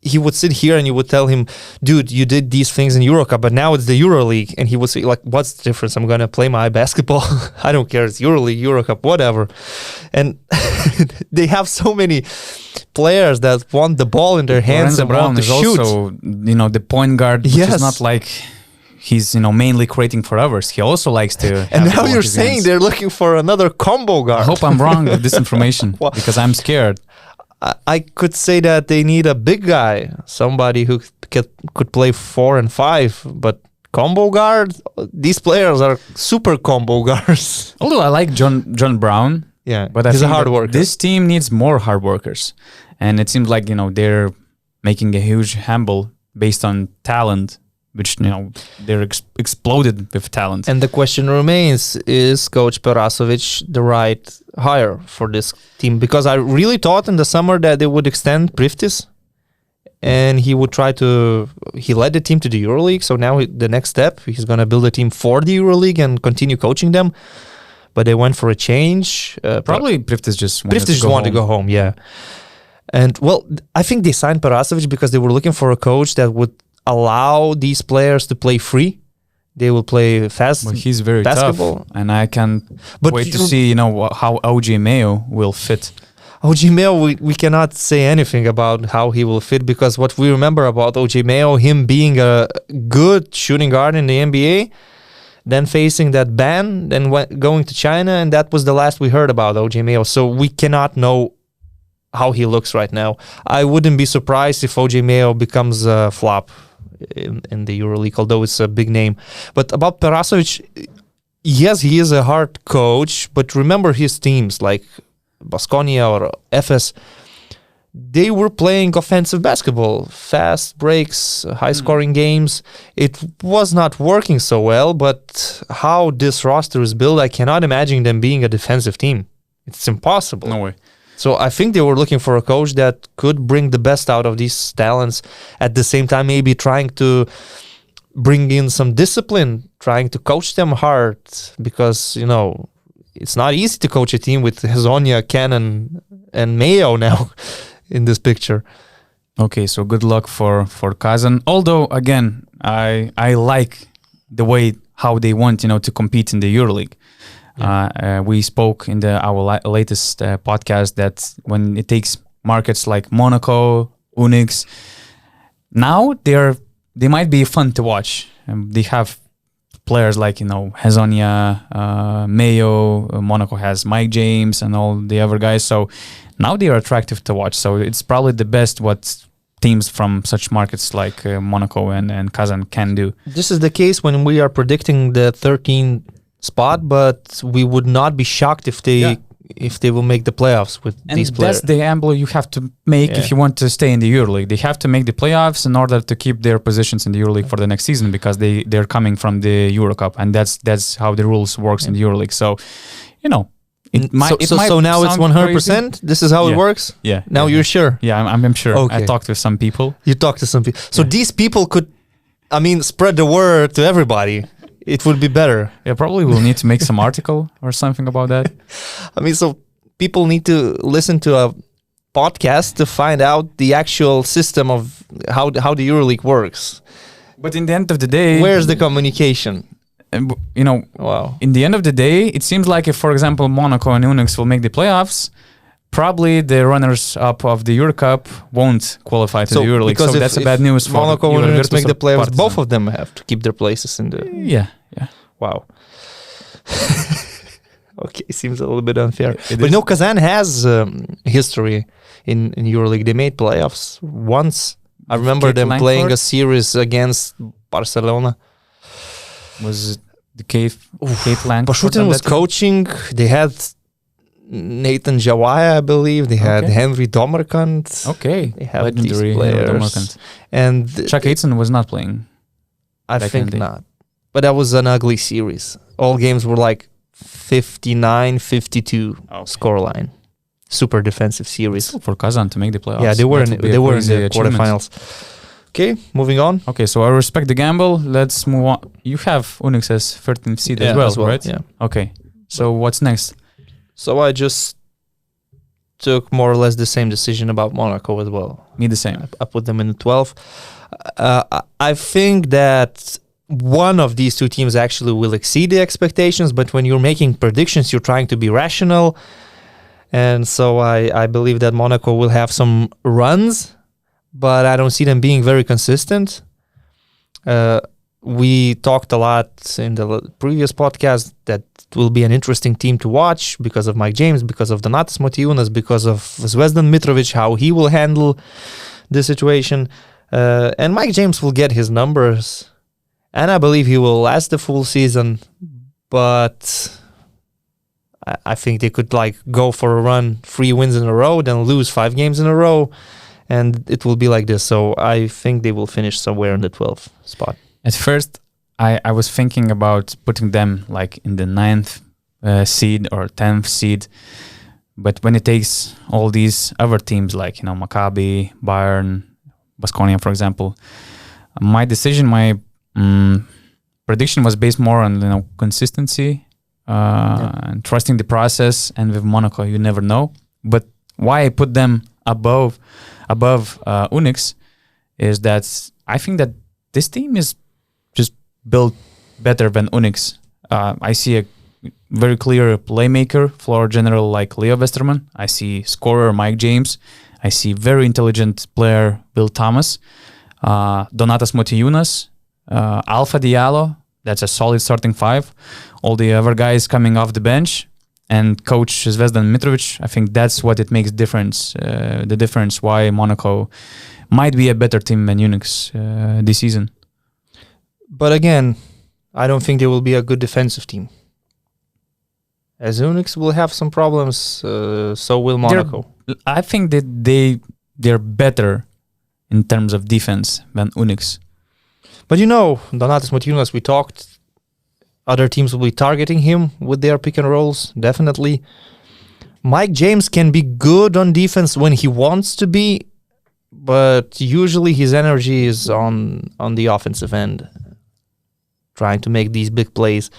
he would sit here and you would tell him, dude, you did these things in Euro Cup, but now it's the EuroLeague. And he would say, like, what's the difference? I'm going to play my basketball. I don't care. It's EuroLeague, Euro Cup, whatever. And they have so many players that want the ball in their hands and want to shoot. Also, the point guard, which is not like he's, mainly creating for others. He also likes to. And now you're saying they're looking for another combo guard. I hope I'm wrong with this information because I'm scared. I could say that they need a big guy, somebody who could play 4 and 5, but combo guard, these players are super combo guards. Although I like John Brown, but he's a hard worker. This team needs more hard workers, and it seems like they're making a huge gamble based on talent, which they're exploded with talent. And the question remains: is Coach Perasovic the right hire for this team? Because I really thought in the summer that they would extend Priftis, and he would try to. He led the team to the EuroLeague, so now the next step, he's going to build a team for the EuroLeague and continue coaching them. But they went for a change. Probably Priftis just wanted to go home. Yeah, and well, I think they signed Perasovic because they were looking for a coach that would allow these players to play free. They will play fast. Well, he's very basketball. tough, and I can't wait to see how OG Mayo will fit. OG Mayo, we cannot say anything about how he will fit, because what we remember about OG Mayo, him being a good shooting guard in the NBA, then facing that ban, then going to China, and that was the last we heard about OG Mayo. So we cannot know how he looks right now. I wouldn't be surprised if OG Mayo becomes a flop in the EuroLeague, although it's a big name. But about Perasovic, yes, he is a hard coach, but remember his teams like Baskonia or Efes, they were playing offensive basketball, fast breaks, high-scoring games. It was not working so well, but how this roster is built, I cannot imagine them being a defensive team. It's impossible. No way. So I think they were looking for a coach that could bring the best out of these talents, at the same time maybe trying to bring in some discipline, trying to coach them hard, because, you know, it's not easy to coach a team with Hezonja, Cannon, and Mayo now in this picture. Okay, so good luck for Kazan. Although, again, I like the way how they want, you know, to compete in the EuroLeague. Yeah. We spoke in our latest podcast that when it takes markets like Monaco, UNICS, now they might be fun to watch. They have players like, you know, Hezonja, Mayo, Monaco has Mike James and all the other guys. So now they are attractive to watch. So it's probably the best what teams from such markets like Monaco and Kazan can do. This is the case when we are predicting the 13th spot, but we would not be shocked if they will make the playoffs with these players. And that's the gamble you have to make if you want to stay in the EuroLeague. They have to make the playoffs in order to keep their positions in the EuroLeague for the next season, because they're coming from the Eurocup, and that's how the rules works in the EuroLeague. So, you know, so now it's 100%. Crazy. This is how it works. Yeah. Now you're sure. Yeah, I'm sure. Okay. I talked with some people. You talked to some people. So these people could, spread the word to everybody. It would be better. Yeah, probably we'll need to make some article or something about that. So people need to listen to a podcast to find out the actual system of how the EuroLeague works. But in the end of the day, where's the communication? You know, wow. In the end of the day, it seems like if, for example, Monaco and UNICS will make the playoffs, probably the runners-up of the Eurocup won't qualify to the EuroLeague. So that's a bad news for Monaco and UNICS make the playoffs. Partizan. Both of them have to keep their places in the... Yeah. Wow. Okay, seems a little bit unfair. But no, Kazan has history in EuroLeague. They made playoffs once. I remember them playing a series against Barcelona. Was it the Cave Langford? Pashutin was coaching. They had Nathan Jawaya, I believe. They had Henry Domerkant. Okay. They have legendary these players. And Chuck Aitzen was not playing. I think not. But that was an ugly series. All games were like 59-52 scoreline. Super defensive series. For Kazan to make the playoffs. Yeah, they were in the quarterfinals. Okay, moving on. Okay, so I respect the gamble. Let's move on. You have UNICS as 13th seed as well, right? Yeah. Okay. So what's next? So I just took more or less the same decision about Monaco as well. Me the same. I put them in the 12. I think that one of these two teams actually will exceed the expectations, but when you're making predictions, you're trying to be rational. And so I believe that Monaco will have some runs, but I don't see them being very consistent. We talked a lot in the previous podcast that it will be an interesting team to watch because of Mike James, because of Donatas Motiejunas, because of Zvezdan Mitrovic, how he will handle the situation. And Mike James will get his numbers, and I believe he will last the full season, but I think they could go for a run, 3 wins in a row, then lose 5 games in a row, and it will be like this. So I think they will finish somewhere in the 12th spot. At first, I was thinking about putting them in the 9th seed or 10th seed, but when it takes all these other teams Maccabi, Bayern, Baskonia, for example, my decision, my prediction was based more on consistency and trusting the process. And with Monaco, you never know. But why I put them above UNICS is that I think that this team is just built better than UNICS. I see a very clear playmaker, floor general like Leo Westerman. I see scorer Mike James. I see very intelligent player Will Thomas. Donatas Motiejunas, Alpha Diallo. That's a solid starting five. All the other guys coming off the bench. And coach Zvezdan Mitrovic, I think that's what it makes difference. The difference why Monaco might be a better team than UNICS this season. But again, I don't think they will be a good defensive team. As UNICS will have some problems, so will Monaco. I think that they're better in terms of defense than UNICS. But Donatas Motiejunas, we talked. Other teams will be targeting him with their pick and rolls, definitely. Mike James can be good on defense when he wants to be, but usually his energy is on the offensive end, trying to make these big plays.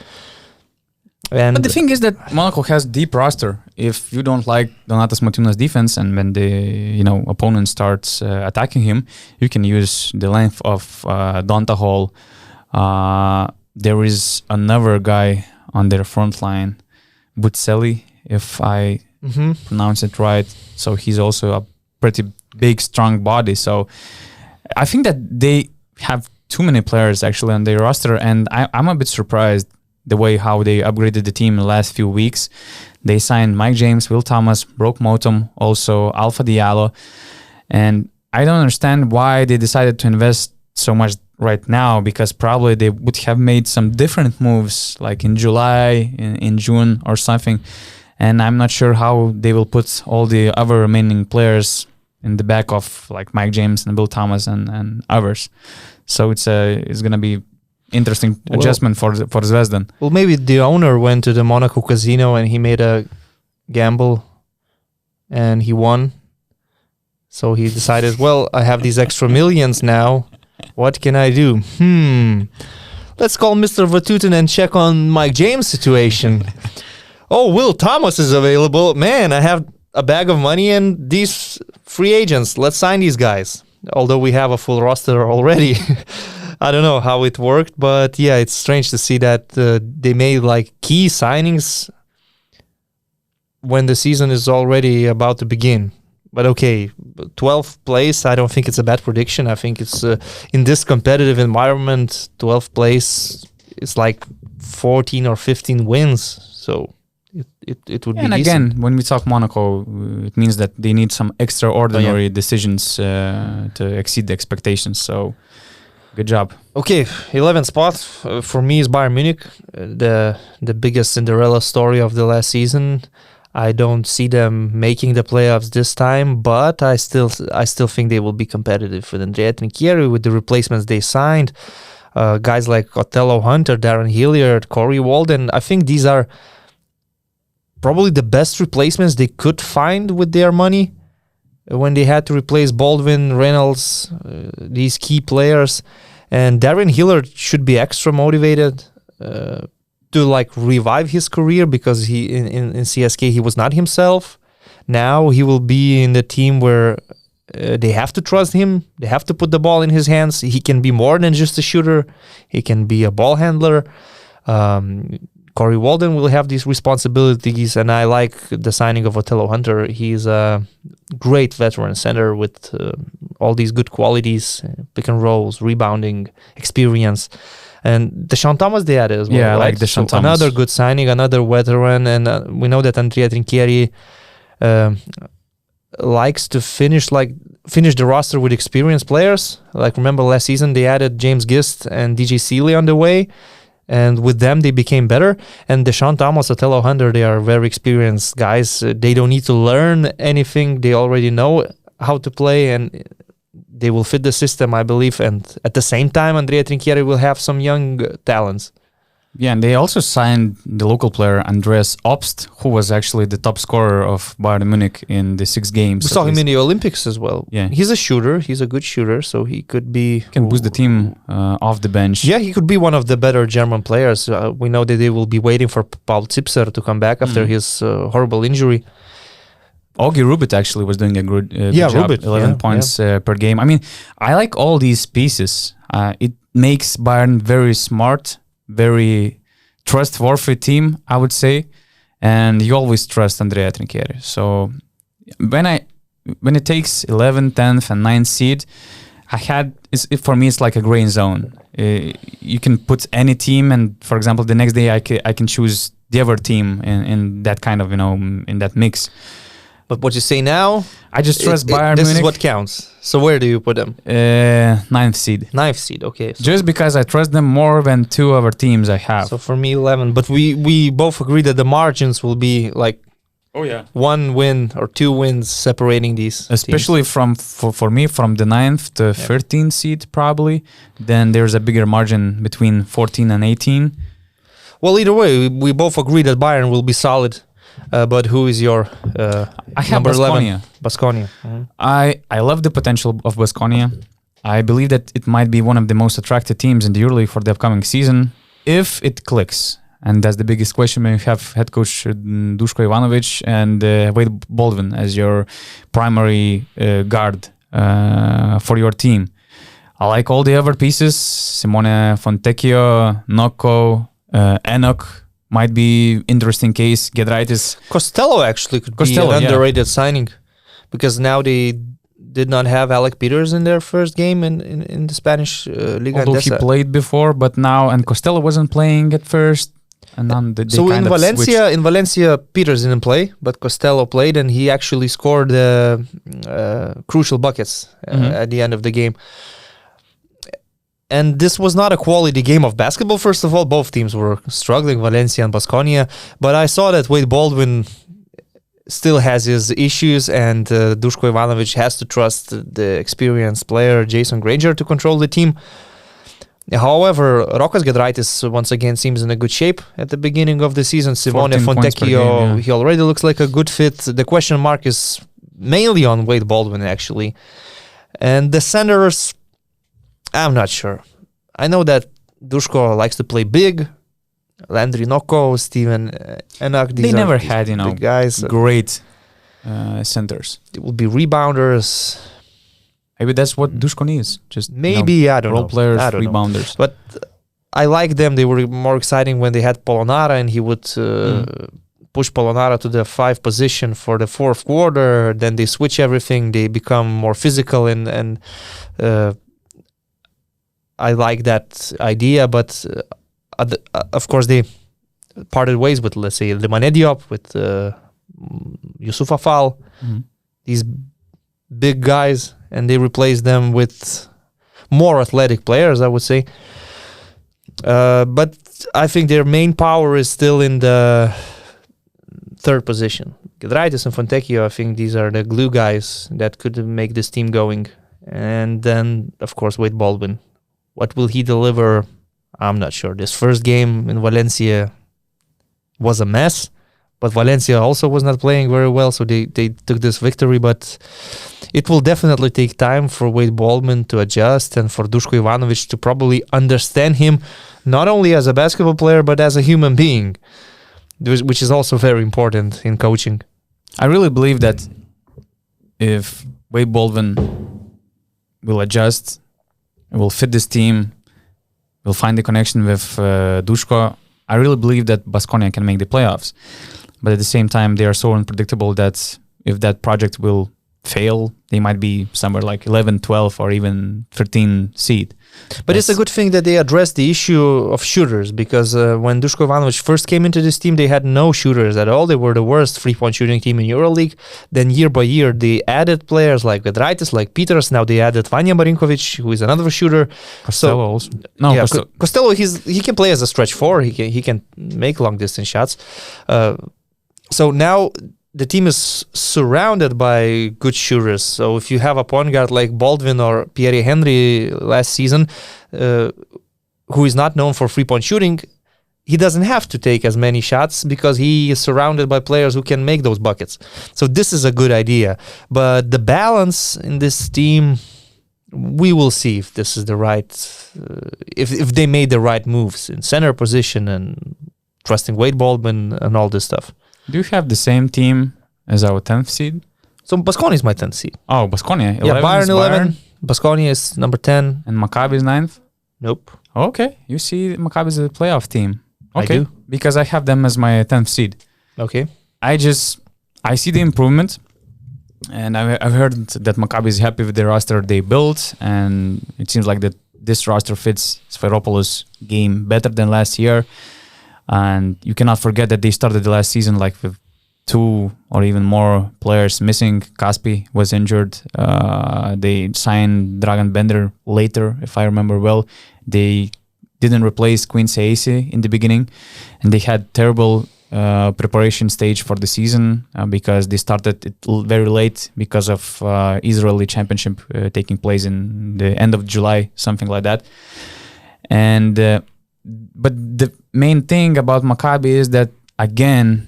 But the thing is that Monaco has deep roster. If you don't like Donatas Motiejunas' defense, and when the opponent starts attacking him, you can use the length of Donta Hall. There is another guy on their front line, Butselli, if I pronounce it right. So he's also a pretty big, strong body. So I think that they have too many players actually on their roster, and I'm a bit surprised the way how they upgraded the team in the last few weeks. They signed Mike James, Will Thomas, Brock Motum, also Alpha Diallo. And I don't understand why they decided to invest so much right now, because probably they would have made some different moves like in July, in June or something. And I'm not sure how they will put all the other remaining players in the back of like Mike James and Bill Thomas and others. So it's going to be interesting adjustment for Zvezdan. Well, maybe the owner went to the Monaco casino and he made a gamble and he won. So he decided, well, I have these extra millions now. What can I do? Let's call Mr. Vatutin and check on Mike James' situation. Oh, Will Thomas is available. Man, I have a bag of money and these free agents. Let's sign these guys. Although we have a full roster already. I don't know how it worked, but yeah, it's strange to see that they made like key signings when the season is already about to begin. But okay, 12th place, I don't think it's a bad prediction. I think it's in this competitive environment, 12th place is like 14 or 15 wins. So it would be And decent. again, when we talk Monaco, it means that they need some extraordinary decisions to exceed the expectations. So good job. Okay, 11th spot for me is Bayern Munich, the biggest Cinderella story of the last season. I don't see them making the playoffs this time, but I still think they will be competitive with Andrea Trinchieri, with the replacements they signed. Guys like Othello Hunter, Darren Hilliard, Corey Walden. I think these are probably the best replacements they could find with their money when they had to replace Baldwin, Reynolds, these key players. And Darren Hilliard should be extra motivated to like revive his career, because he in CSKA he was not himself. Now he will be in the team where they have to trust him. They have to put the ball in his hands. He can be more than just a shooter. He can be a ball handler. Corey Walden will have these responsibilities, and I like the signing of Othello Hunter. He's a great veteran center with all these good qualities, pick and rolls, rebounding, experience. And Deshaun Thomas they added as well. Yeah, I right? like Deshaun Thomas. Another good signing, another veteran, and we know that Andrea Trinchieri likes to finish the roster with experienced players. Like remember last season they added James Gist and DJ Seeley on the way, and with them they became better. And Deshaun Thomas, Othello Hunter, they are very experienced guys. They don't need to learn anything. They already know how to play, and they will fit the system, I believe. And at the same time, Andrea Trinchieri will have some young talents. Yeah, and they also signed the local player Andreas Obst, who was actually the top scorer of Bayern Munich in the 6 games. We saw him in the Olympics as well. Yeah. He's a shooter. He's a good shooter, so he could be... Can boost the team off the bench. Yeah, he could be one of the better German players. We know that they will be waiting for Paul Zipser to come back after his horrible injury. Augie Rubit actually was doing a good job. Rubit, 11 points per game. I mean, I like all these pieces. It makes Bayern very smart, very trustworthy team, I would say, and you always trust Andrea Trinchieri. So when it takes 11th, 10th, and 9th seed, for me it's like a gray zone. You can put any team, and for example, the next day I can choose the other team in that kind of in that mix. But what you say now, I just trust Bayern this Munich. is what counts. So where do you put them? 9th seed. 9th seed, okay. So Just because I trust them more than two other teams I have. So for me, 11. But we both agree that the margins will be like 1 win or 2 wins separating these Especially teams. for me, from the 9th to 13th seed probably. Then there's a bigger margin between 14 and 18. Well, either way, we both agree that Bayern will be solid. But who is your I have number Baskonia. 11? Baskonia. Mm-hmm. I love the potential of Baskonia. I believe that it might be one of the most attractive teams in the EuroLeague for the upcoming season if it clicks. And that's the biggest question when you have head coach Duško Ivanović and Wade Baldwin as your primary guard for your team. I like all the other pieces. Simone Fontecchio, Noko, Enoch. Might be interesting case. Giedraitis. Costello actually could be an underrated signing because now they did not have Alec Peters in their first game in the Spanish Liga. Although he played before, but now, and Costello wasn't playing at first. And then they so kind in Valencia, Peters didn't play, but Costello played, and he actually scored crucial buckets at the end of the game. And this was not a quality game of basketball. First of all, both teams were struggling, Valencia and Baskonia. But I saw that Wade Baldwin still has his issues, and Duško Ivanović has to trust the experienced player Jason Granger to control the team. However, Rokas Giedraitis once again seems in a good shape at the beginning of the season. Simone Fontecchio, he already looks like a good fit. The question mark is mainly on Wade Baldwin, actually. And the centers, I'm not sure. I know that Duško likes to play big. Landry Noko, Steven Enoch. They never had, guys. Great centers. It will be rebounders. Maybe that's what Duško needs. Just maybe I don't know. Role players, rebounders. But I like them. They were more exciting when they had Polonara, and he would push Polonara to the 5 position for the 4th quarter. Then they switch everything. They become more physical and I like that idea, but of course they parted ways with, let's say, Limane Diop, with Yusuf Afal, these big guys, and they replaced them with more athletic players, I would say. But I think their main power is still in the 3rd position. Giedraitis and Fontecchio, I think these are the glue guys that could make this team going. And then, of course, Wade Baldwin. What will he deliver? I'm not sure. This first game in Valencia was a mess, but Valencia also was not playing very well, so they took this victory. But it will definitely take time for Wade Baldwin to adjust and for Duško Ivanović to probably understand him, not only as a basketball player, but as a human being, which is also very important in coaching. I really believe that if Wade Baldwin will adjust, will fit this team, will find the connection with Duško, I really believe that Baskonia can make the playoffs. But at the same time, they are so unpredictable that if that project will fail, they might be somewhere like 11, 12, or even 13 seed. But it's a good thing that they addressed the issue of shooters, because when Duško Ivanović first came into this team, they had no shooters at all. They were the worst 3-point shooting team in EuroLeague. Then year by year, they added players like Giedraitis, like Peters. Now they added Vanja Marinković, who is another shooter. Costello also. No, yeah, Costello, he can play as a stretch 4. He can make long distance shots. So now the team is surrounded by good shooters. So if you have a point guard like Baldwin or Pierre Henry last season, who is not known for 3-point shooting, he doesn't have to take as many shots because he is surrounded by players who can make those buckets. So this is a good idea. But the balance in this team, we will see if this is the right, if they made the right moves in center position and trusting Wade Baldwin and all this stuff. Do you have the same team as our 10th seed? So Baskonia is my 10th seed. Oh, Baskonia. Yeah, Bayern 11. Baskonia is number 10. And Maccabi is 9th? Nope. Okay. You see Maccabi is a playoff team. Okay. because I have them as my 10th seed. Okay. I see the improvement, and I've heard that Maccabi is happy with the roster they built, and it seems like that this roster fits Sfairopoulos' game better than last year. And you cannot forget that they started the last season like with 2 or even more players missing. Kaspi was injured. They signed Dragan Bender later, if I remember well. They didn't replace Quincy Acey in the beginning, and they had terrible preparation stage for the season because they started it very late because of Israeli championship taking place in the end of July, something like that. And but the main thing about Maccabi is that, again,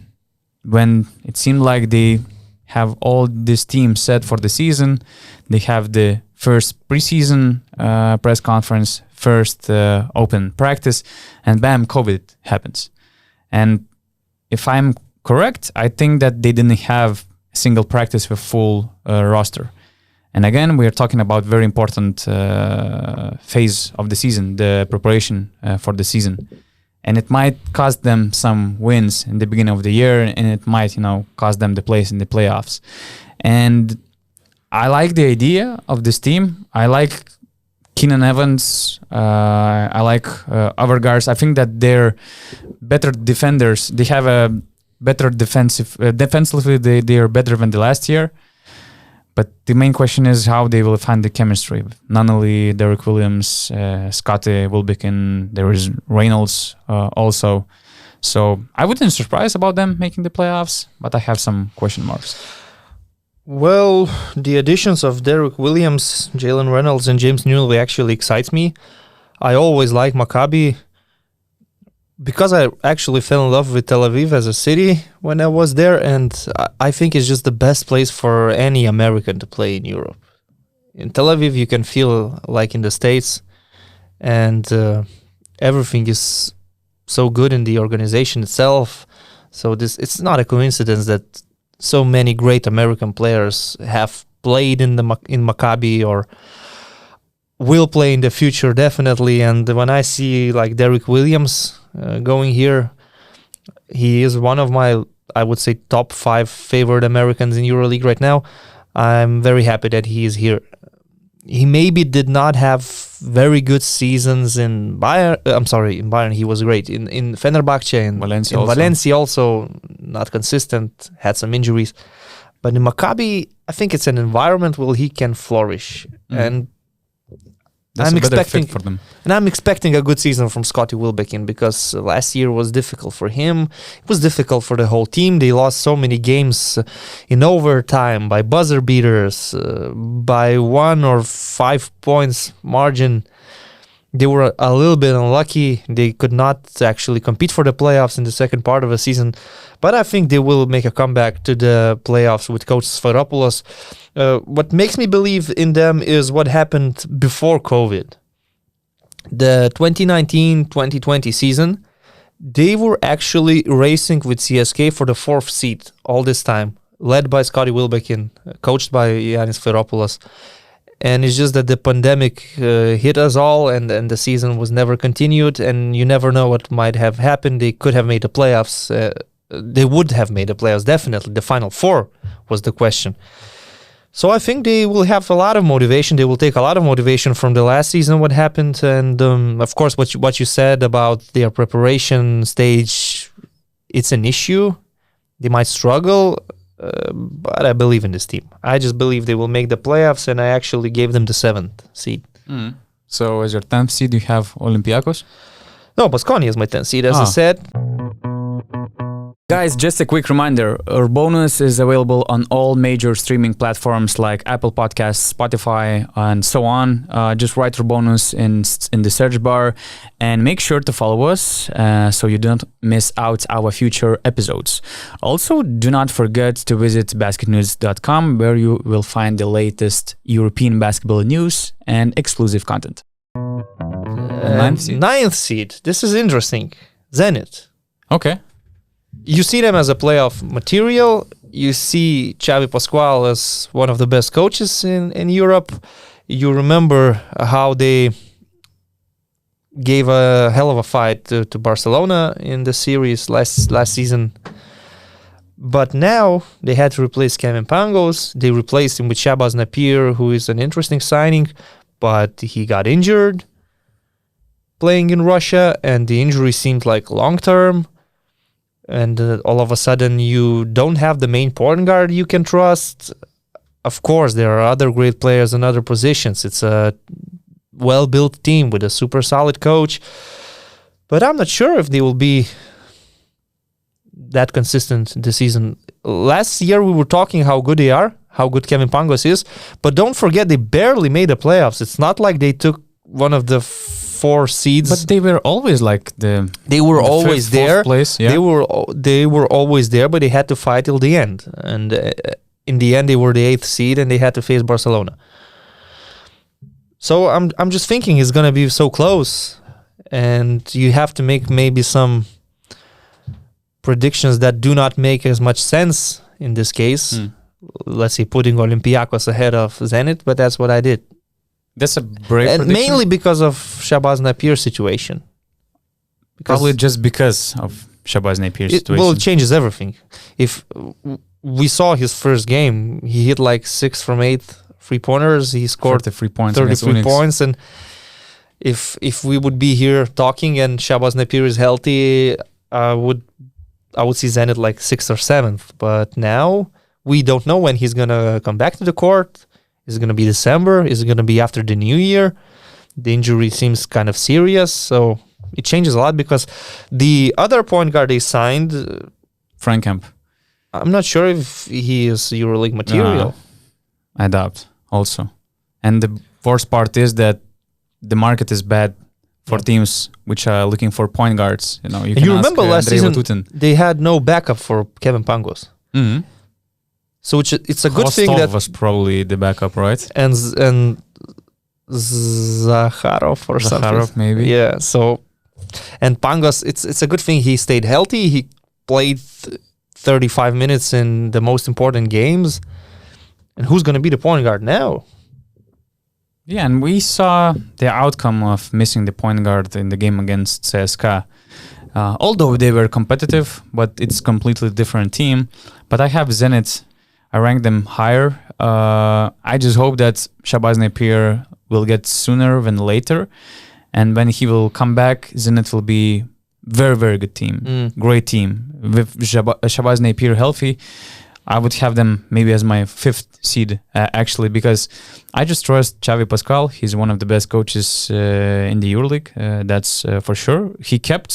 when it seemed like they have all this team set for the season, they have the first preseason press conference, first open practice, and bam, COVID happens. And if I'm correct, I think that they didn't have a single practice with full roster. And again, we are talking about very important phase of the season, the preparation for the season. And it might cost them some wins in the beginning of the year, and it might, cost them the place in the playoffs. And I like the idea of this team. I like Keenan Evans. I like other guards. I think that they're better defenders. They have a better defensively, they are better than the last year. But the main question is how they will find the chemistry. Nunnally, Derek Williams, Scotty Wilbekin, there is Reynolds also. So I wouldn't be surprised about them making the playoffs, but I have some question marks. Well, the additions of Derek Williams, Jalen Reynolds, and James Newell actually excites me. I always like Maccabi because I actually fell in love with Tel Aviv as a city when I was there, and I think it's just the best place for any American to play in Europe. In Tel Aviv, you can feel like in the States, and everything is so good in the organization itself. So it's not a coincidence that so many great American players have played in Maccabi or will play in the future, definitely. And when I see like Derek Williams going here, he is one of my, I would say, top 5 favorite Americans in EuroLeague right now. I'm very happy that he is here. He maybe did not have very good seasons in Bayern. In Bayern he was great. In Fenerbahce and Valencia also not consistent, had some injuries. But in Maccabi, I think it's an environment where he can flourish. And that's a better fit for them. And I'm expecting a good season from Scotty Wilbekin because last year was difficult for him. It was difficult for the whole team. They lost so many games in overtime by buzzer beaters, by 1 or 5 points margin. They were a little bit unlucky. They could not actually compete for the playoffs in the second part of the season. But I think they will make a comeback to the playoffs with Coach Sfairopoulos. What makes me believe in them is what happened before COVID. The 2019-2020 season, they were actually racing with CSKA for the 4th seed all this time, led by Scotty Wilbekin, coached by Yanis Sfairopoulos. And it's just that the pandemic hit us all, and the season was never continued, and you never know what might have happened. They could have made the playoffs. They would have made the playoffs, definitely. The Final Four was the question. So I think they will have a lot of motivation. They will take a lot of motivation from the last season, what happened. And of course, what you said about their preparation stage, it's an issue. They might struggle. But I believe in this team. I just believe they will make the playoffs, and I actually gave them the 7th seed. So as your 10th seed, you have Olympiacos? No, Baskonia is my 10th seed, as I said. Guys, just a quick reminder, URBONUS is available on all major streaming platforms like Apple Podcasts, Spotify, and so on. Just write URBONUS in the search bar and make sure to follow us so you don't miss out our future episodes. Also, do not forget to visit basketnews.com where you will find the latest European basketball news and exclusive content. 9th seed. This is interesting. Zenit. Okay. You see them as a playoff material. You see Xavi Pascual as one of the best coaches in Europe. You remember how they gave a hell of a fight to Barcelona in the series last season. But now they had to replace Kevin Pangos. They replaced him with Shabazz Napier, who is an interesting signing, but he got injured playing in Russia, and the injury seemed like long-term. And all of a sudden, you don't have the main point guard you can trust. Of course, there are other great players in other positions. It's a well-built team with a super solid coach. But I'm not sure if they will be that consistent this season. Last year, we were talking how good they are, how good Kevin Pangos is. But don't forget, they barely made the playoffs. It's not like they took one of the 4 seeds. But they were always like they were always there. Place, yeah. They were always there, but they had to fight till the end. And in the end, they were the 8th seed, and they had to face Barcelona. So I'm just thinking it's gonna be so close, and you have to make maybe some predictions that do not make as much sense in this case. Let's say putting Olympiacos ahead of Zenit, but that's what I did. That's a brave and prediction. Mainly because of Shabazz Napier's situation. Probably just because of Shabazz Napier's situation. Well, it changes everything. If we saw his first game, he hit like 6 from 8 3-pointers. He scored 33 points. 33 points. And if we would be here talking and Shabazz Napier is healthy, I would see Zenit like 6th or 7th. But now we don't know when he's gonna come back to the court. Is it going to be December? Is it going to be after the new year? The injury seems kind of serious, so it changes a lot because the other point guard they signed, Frankamp. I'm not sure if he is EuroLeague material. I doubt also. And the worst part is that the market is bad for teams which are looking for point guards. You know, you remember last Andrea season Vatutin. they had no backup for Kevin Pangos. Mm-hmm. So it's a good Kostov thing that was probably the backup, right? and Zakharov or something. Zakharov, maybe. Yeah. So and Pangos, it's a good thing he stayed healthy. He played 35 minutes in the most important games. And who's going to be the point guard now? Yeah, and we saw the outcome of missing the point guard in the game against CSKA. Although they were competitive, but it's completely different team. But I have Zenit. I rank them higher. I just hope that Shabazz Napier will get sooner than later. And when he will come back, Zenit will be very, very good team. Great team. With Shabazz Napier healthy, I would have them maybe as my 5th seed, actually, because I just trust Xavi Pascal. He's one of the best coaches in the EuroLeague, that's for sure. He kept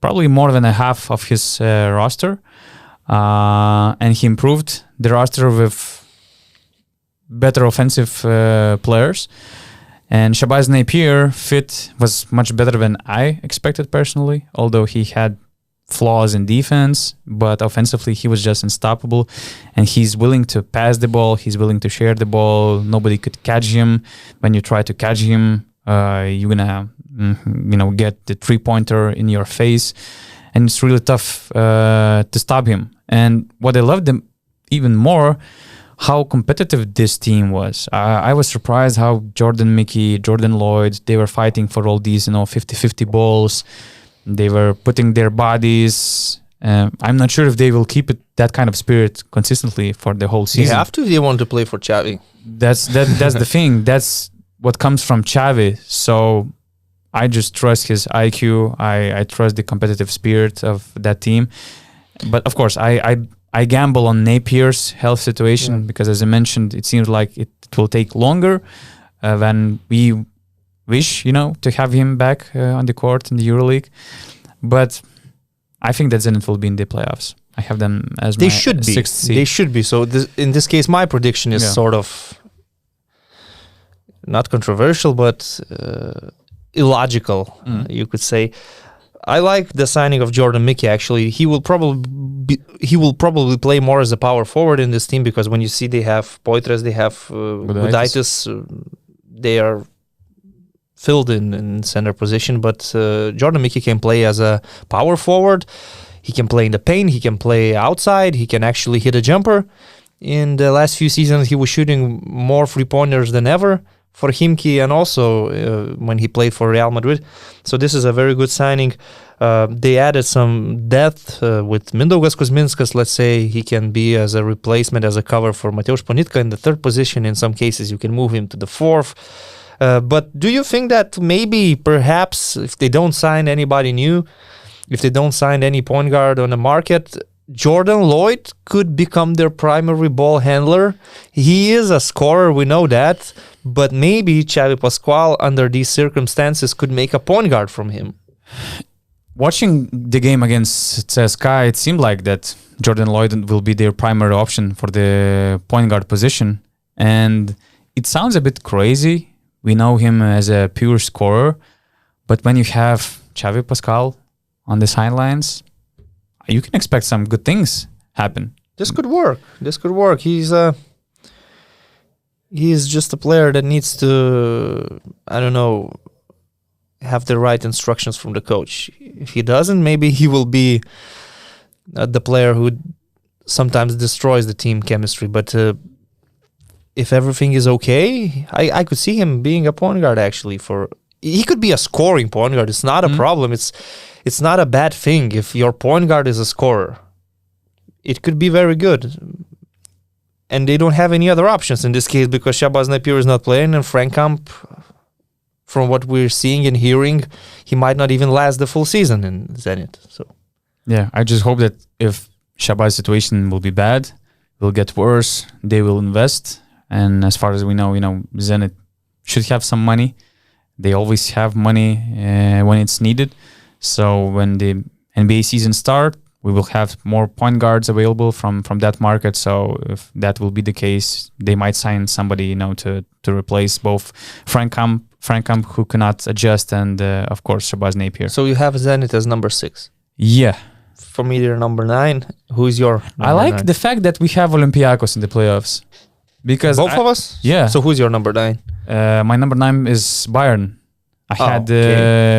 probably more than a half of his roster, and he improved the roster with better offensive players. And Shabazz Napier fit was much better than I expected personally, although he had flaws in defense, but offensively he was just unstoppable, and he's willing to pass the ball, he's willing to share the ball. Nobody could catch him. When you try to catch him, you're gonna get the 3-pointer in your face, and it's really tough to stop him. And what I loved them even more, how competitive this team was. I was surprised how Jordan Mickey, Jordan Lloyd, they were fighting for all these 50-50 balls. They were putting their bodies. I'm not sure if they will keep that kind of spirit consistently for the whole season. They have to if they want to play for Xavi. That's the thing. That's what comes from Xavi. So I just trust his IQ. I trust the competitive spirit of that team. But of course, I gamble on Napier's health situation because, as I mentioned, it seems like it will take longer than we wish, to have him back on the court in the EuroLeague. But I think that Zenit will be in the playoffs. I have them as my 6th seed. They should be. So in this case, my prediction is sort of not controversial, but illogical, you could say. I like the signing of Jordan Mickey. Actually, he will probably play more as a power forward in this team, because when you see they have Poitras, they have Gudaitis, they are filled in center position. But Jordan Mickey can play as a power forward. He can play in the paint. He can play outside. He can actually hit a jumper. In the last few seasons, he was shooting more 3-pointers than ever for Khimki and also when he played for Real Madrid. So this is a very good signing. They added some depth with Mindaugas Kuzminskas. Let's say he can be as a replacement, as a cover for Mateusz Ponitka in the third position. In some cases, you can move him to the fourth. But do you think that maybe, perhaps, if they don't sign anybody new, if they don't sign any point guard on the market, Jordan Lloyd could become their primary ball handler? He is a scorer, we know that, but maybe Xavi Pascual, under these circumstances, could make a point guard from him. Watching the game against CSKA, it seemed like that Jordan Lloyd will be their primary option for the point guard position. And it sounds a bit crazy. We know him as a pure scorer. But when you have Xavi Pascual on the sidelines, you can expect some good things happen. This could work. He's just a player that needs to, I don't know, have the right instructions from the coach. If he doesn't, maybe he will be the player who sometimes destroys the team chemistry. But if everything is okay, I could see him being a point guard actually. He could be a scoring point guard. It's not a problem. It's not a bad thing if your point guard is a scorer. It could be very good. And they don't have any other options in this case because Shabazz Napier is not playing, and Frank Kamp, from what we're seeing and hearing, he might not even last the full season in Zenit. So, yeah, I just hope that if Shabazz's situation will be bad, will get worse, they will invest. And as far as we know, Zenit should have some money. They always have money when it's needed. So when the NBA season starts, we will have more point guards available from that market. So if that will be the case, they might sign somebody, to replace both Frank Kamp, who cannot adjust, and of course Shabazz Napier. So you have Zenit as number 6. Yeah. For me, they're number 9. Who's your number I like 9? the fact that we have Olympiacos in the playoffs. Because both of us? Yeah. So who's your number 9? My number 9 is Bayern. I had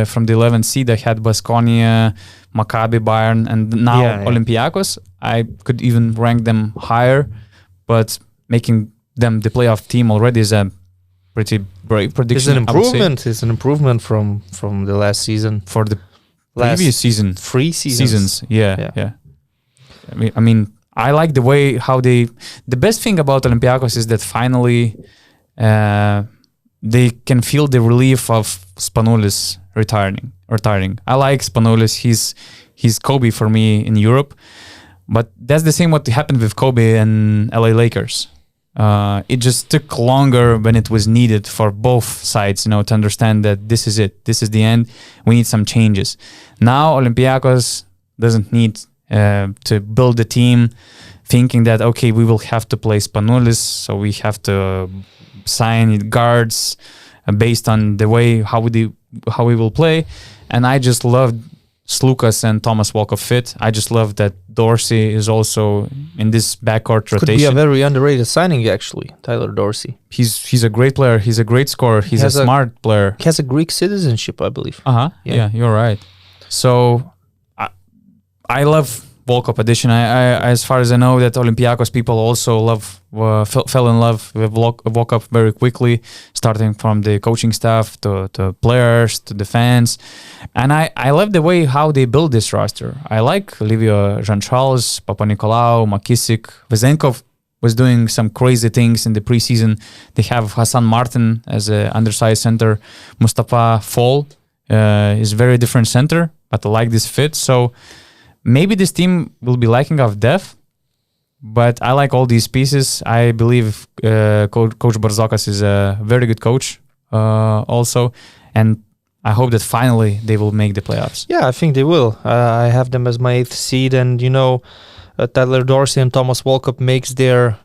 from the 11th seed, I had Baskonia, Maccabi, Bayern, and now Olympiacos. I could even rank them higher, but making them the playoff team already is a pretty brave prediction. It's an improvement from the last season. For the previous season. 3 seasons. Yeah. I mean, I like the way how the best thing about Olympiacos is that finally they can feel the relief of Spanulis retiring. I like Spanulis. He's Kobe for me in Europe, but that's the same what happened with Kobe and LA Lakers. It just took longer when it was needed for both sides, to understand that this is it. This is the end. We need some changes. Now Olympiacos doesn't need to build the team thinking that, okay, we will have to play Spanulis, so we have to sign guards based on the way how we will play. And I just loved Slukas and Thomas Volkov fit. I just love that Dorsey is also in this backcourt rotation. Could be a very underrated signing, actually, Tyler Dorsey. He's a great player. He's a great scorer. He's a smart player. He has a Greek citizenship, I believe. Yeah, you're right. So I love Volkov addition. I as far as I know, that Olympiacos people also fell in love with Volkov very quickly, starting from the coaching staff to players to the fans. And I love the way how they build this roster. I like Livio Jean-Charles, Papanikolaou, Makisik. Vezenkov was doing some crazy things in the preseason. They have Hassan Martin as an undersized center. Mustafa Fall is a very different center, but I like this fit. So maybe this team will be lacking of depth, but I like all these pieces. I believe Coach Barzokas is a very good coach also, and I hope that finally they will make the playoffs. Yeah, I think they will. I have them as my 8th seed, and Tyler Dorsey and Thomas Volkov makes their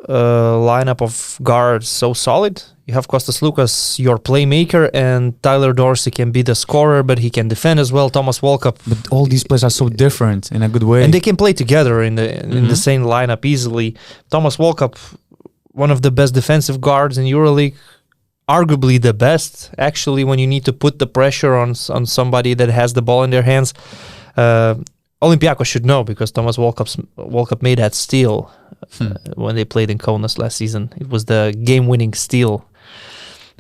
lineup of guards so solid. You have Kostas Lukas, your playmaker, and Tyler Dorsey can be the scorer, but he can defend as well. Thomas Volkov. But all these players are so different in a good way. And they can play together in the same lineup easily. Thomas Volkov, one of the best defensive guards in EuroLeague, arguably the best, actually, when you need to put the pressure on somebody that has the ball in their hands. Olympiacos should know because Thomas Walkup made that steal when they played in Kaunas last season. It was the game-winning steal.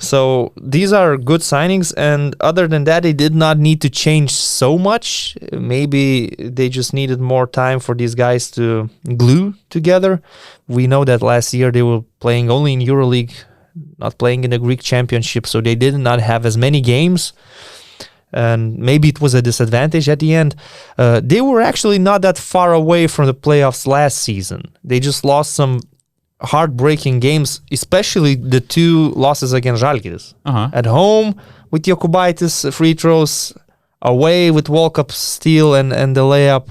So these are good signings, and other than that, they did not need to change so much. Maybe they just needed more time for these guys to glue together. We know that last year they were playing only in EuroLeague, not playing in the Greek Championship, so they did not have as many games. And maybe it was a disadvantage at the end. They were actually not that far away from the playoffs last season. They just lost some heartbreaking games, especially the 2 losses against Zalgiris. At home with Jokubaitis free throws, away with Walkup's steal and the layup.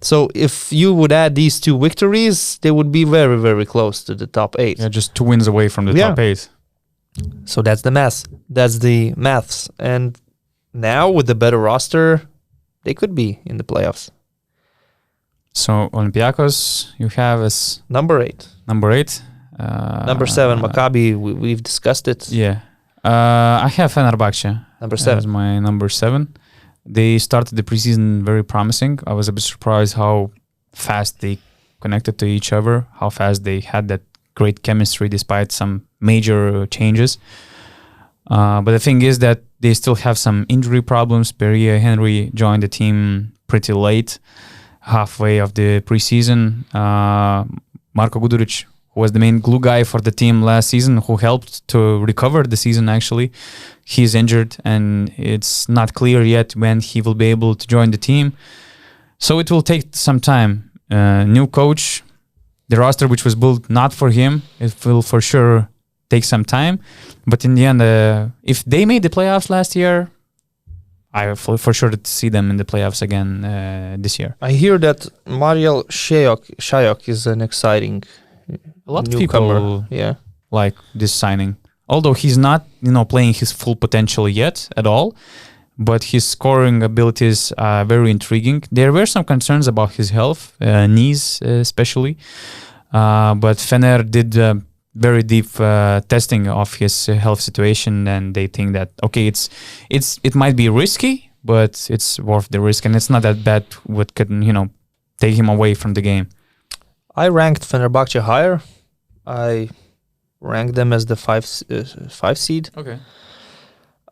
So if you would add these 2 victories, they would be very, very close to the top 8. Yeah, just 2 wins away from the top 8. So that's the math. That's the maths. And now with the better roster, they could be in the playoffs. So Olympiacos you have as number 8. Number 8. Number 7, Maccabi. We've discussed it. Yeah. I have Fenerbahce. Number 7. As my number 7. They started the preseason very promising. I was a bit surprised how fast they connected to each other, how fast they had that great chemistry despite some major changes. But the thing is that they still have some injury problems. Pierre Henry joined the team pretty late, halfway of the preseason. Marko Guduric, who was the main glue guy for the team last season, who helped to recover the season actually, he's injured and it's not clear yet when he will be able to join the team. So it will take some time. New coach, the roster which was built not for him, it will for sure take some time. But in the end, if they made the playoffs last year, I for sure to see them in the playoffs again this year. I hear that Mariel Shayok is an exciting a lot newcomer. Of people like this signing. Although he's not, playing his full potential yet at all, but his scoring abilities are very intriguing. There were some concerns about his health, knees especially, but Fener did very deep testing of his health situation, and they think that it might be risky, but it's worth the risk, and it's not that bad. What could take him away from the game. I ranked Fenerbahce higher. I ranked them as the 5 seed. Okay.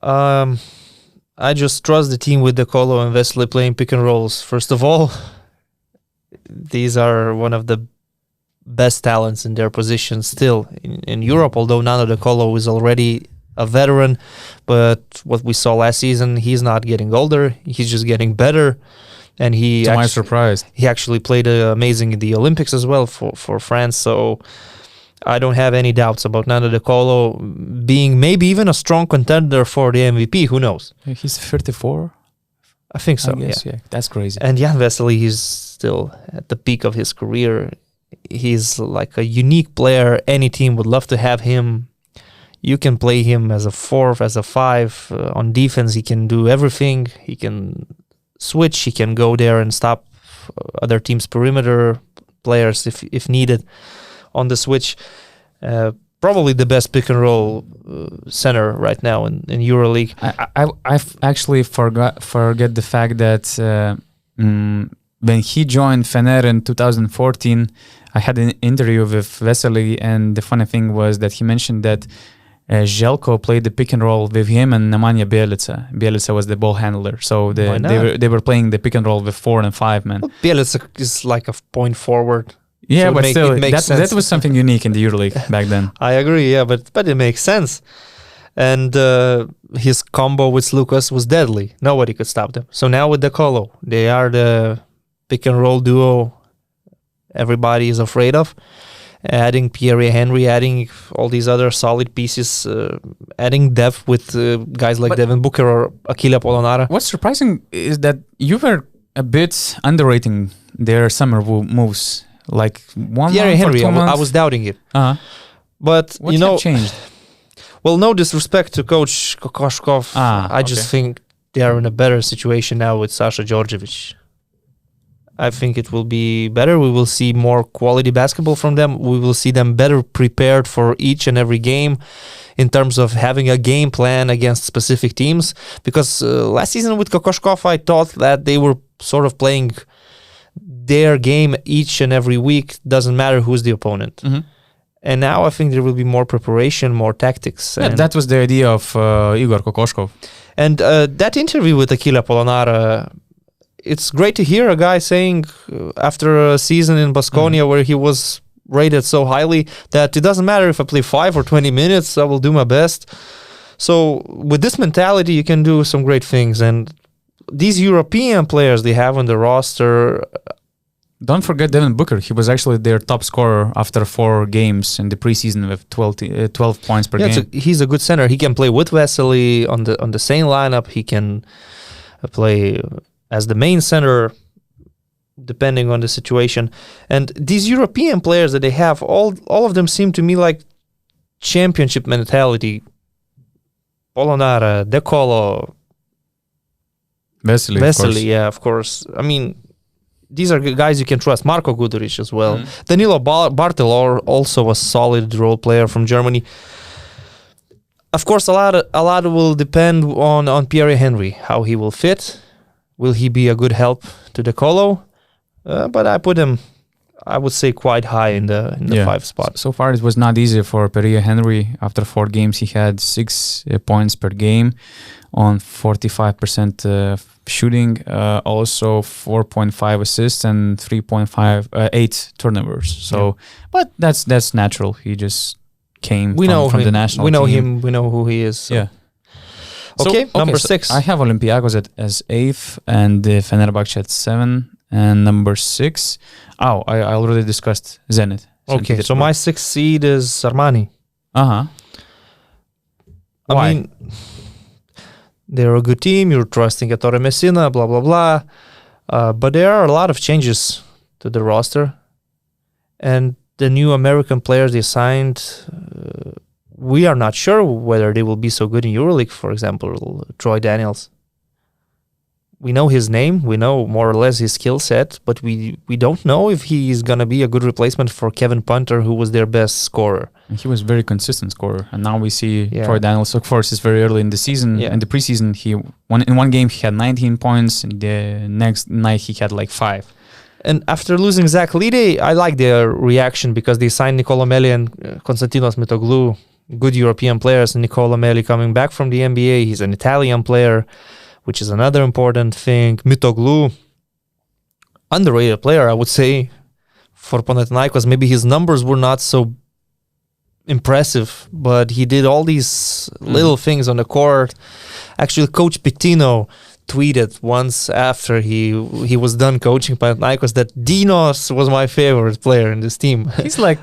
I just trust the team with De Colo and Vesely playing pick and rolls. First of all, these are one of the best talents in their position still in Europe, although Nano De Colo is already a veteran. But what we saw last season, he's not getting older. He's just getting better. And to my surprise, he actually played amazing in the Olympics as well for France. So I don't have any doubts about Nando De Colo being maybe even a strong contender for the MVP. Who knows? He's 34. I think so. I guess, yeah. That's crazy. And Jan Vesely, he's still at the peak of his career. He's like a unique player. Any team would love to have him. You can play him as a 4, as a 5. On defense, he can do everything. He can switch. He can go there and stop other teams' perimeter players if needed on the switch. Probably the best pick and roll center right now in EuroLeague. I actually forget the fact that when he joined Fener in 2014, I had an interview with Vesely, and the funny thing was that he mentioned that Željko played the pick and roll with him and Nemanja Bjelica. Bjelica was the ball handler, so they were playing the pick and roll with 4 and 5 men. Well, Bjelica is like a point forward. Yeah, so but still, that was something unique in the EuroLeague back then. I agree, yeah, but it makes sense. And his combo with Lucas was deadly. Nobody could stop them. So now with De Colo, they are the pick and roll duo everybody is afraid of. Adding Pierre Henry, adding all these other solid pieces, adding depth with guys like Devin Booker or Akila Polonara. What's surprising is that you were a bit underrating their summer moves. Like 1 Pierre month Henry, or 2 months. I was doubting it. But what changed? Well, no disrespect to Coach Kokoshkov. I just think they are in a better situation now with Sasha Djordjevic. I think it will be better. We will see more quality basketball from them. We will see them better prepared for each and every game in terms of having a game plan against specific teams. Because last season with Kokoshkov, I thought that they were sort of playing their game each and every week. Doesn't matter who's the opponent. Mm-hmm. And now I think there will be more preparation, more tactics. Yeah, that was the idea of Igor Kokoshkov. And that interview with Achille Polonara, it's great to hear a guy saying after a season in Baskonia where he was rated so highly that it doesn't matter if I play 5 or 20 minutes, I will do my best. So with this mentality, you can do some great things. And these European players they have on the roster... Don't forget Devin Booker. He was actually their top scorer after 4 games in the preseason with 12 points per game. He's a good center. He can play with Vesely on the same lineup. He can play as the main center, depending on the situation. And these European players that they have, all of them seem to me like championship mentality. Polonara, De Colo, Vesely, yeah, of course. I mean, these are guys you can trust. Marko Guduric as well. Danilo Bartel, also a solid role player from Germany. Of course, a lot will depend on Pierre Henry, how he will fit. Will he be a good help to De Colo? But I put him, I would say, quite high in the 5 spot. So far, it was not easy for Pierre Henry. After 4 games, he had 6 points per game on 45% shooting, also 4.5 assists and 8 turnovers. So, but that's natural. He just came from the national team. We know team. him. We know who he is. So. Yeah. Okay, number 6. I have Olympiacos as 8th and Fenerbahce at 7. And number 6, I already discussed Zenit. Okay, so my 6th seed is Armani. Why? I mean, they're a good team. You're trusting Ettore Messina, blah, blah, blah. But there are a lot of changes to the roster. And the new American players they signed, we are not sure whether they will be so good in EuroLeague. For example, Troy Daniels. We know his name, we know more or less his skill set, but we don't know if he is going to be a good replacement for Kevin Punter, who was their best scorer. He was a very consistent scorer, and now we see Troy Daniels. Of course, it's very early in the season. In the preseason, in one game he had 19 points, and the next night he had like 5. And after losing Zach Lidey, I like their reaction because they signed Nicola Meli and Konstantinos Mitoglou, good European players. And Nicola Meli coming back from the NBA, he's an Italian player, which is another important thing. Mitoglou, underrated player, I would say, for Panathinaikos. Maybe his numbers were not so impressive, but he did all these little things on the court. Actually, Coach Pitino tweeted once after he was done coaching Panathinaikos that Dinos was my favorite player in this team. He's like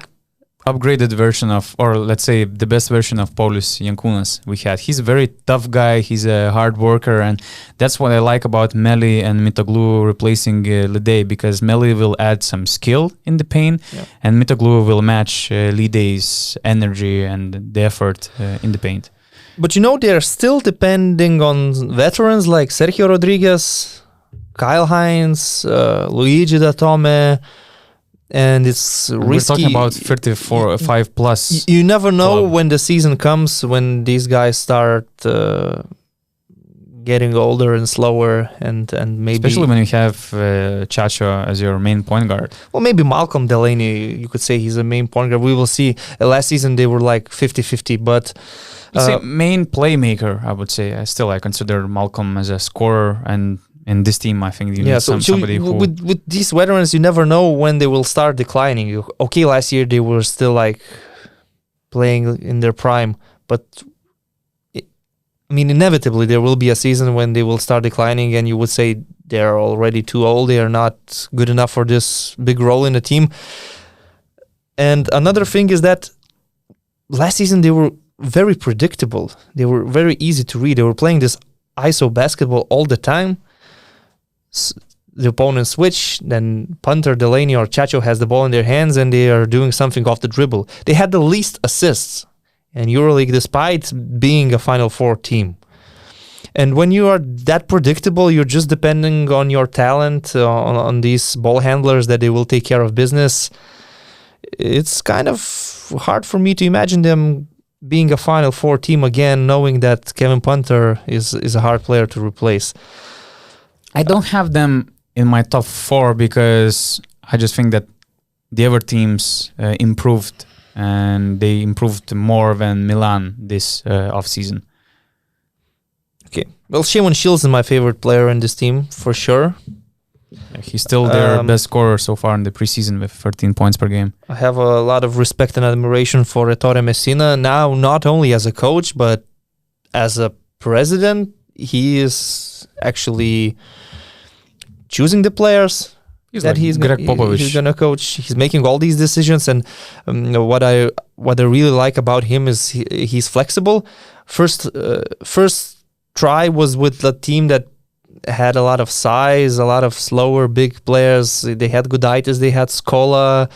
upgraded version of, or let's say the best version of Paulius Jankūnas we had. He's a very tough guy. He's a hard worker, and that's what I like about Meli and Mitoglou replacing Lidey, because Meli will add some skill in the paint, and Mitoglou will match Lidey's energy and the effort in the paint. But they're still depending on veterans like Sergio Rodriguez, Kyle Hines, Luigi Datome. And it's risky. We're talking about 35 plus. You never know when the season comes, when these guys start getting older and slower, and maybe... Especially when you have Chacho as your main point guard. Well, maybe Malcolm Delaney, you could say he's a main point guard. We will see. Last season, they were like 50-50, but... say main playmaker, I would say. I consider Malcolm as a scorer, and in this team, I think you need somebody who... With these veterans, you never know when they will start declining. Okay, last year they were still like playing in their prime, but inevitably there will be a season when they will start declining, and you would say they're already too old. They are not good enough for this big role in the team. And another thing is that last season they were very predictable. They were very easy to read. They were playing this ISO basketball all the time. The opponent switch, then Punter, Delaney, or Chacho has the ball in their hands, and they are doing something off the dribble. They had the least assists in EuroLeague, despite being a Final Four team. And when you are that predictable, you're just depending on your talent, on these ball handlers, that they will take care of business. It's kind of hard for me to imagine them being a Final Four team again, knowing that Kevin Punter is a hard player to replace. I don't have them in my top 4 because I just think that the other teams improved, and they improved more than Milan this off-season. Okay. Well, Shimon Shields is my favorite player in this team, for sure. Yeah, he's still their best scorer so far in the preseason with 13 points per game. I have a lot of respect and admiration for Ettore Messina now, not only as a coach, but as a president. He is actually choosing the players that he's going to coach. He's making all these decisions, and what I really like about him is he's flexible. First try was with a team that had a lot of size, a lot of slower, big players. They had Gudaitis, they had Scola.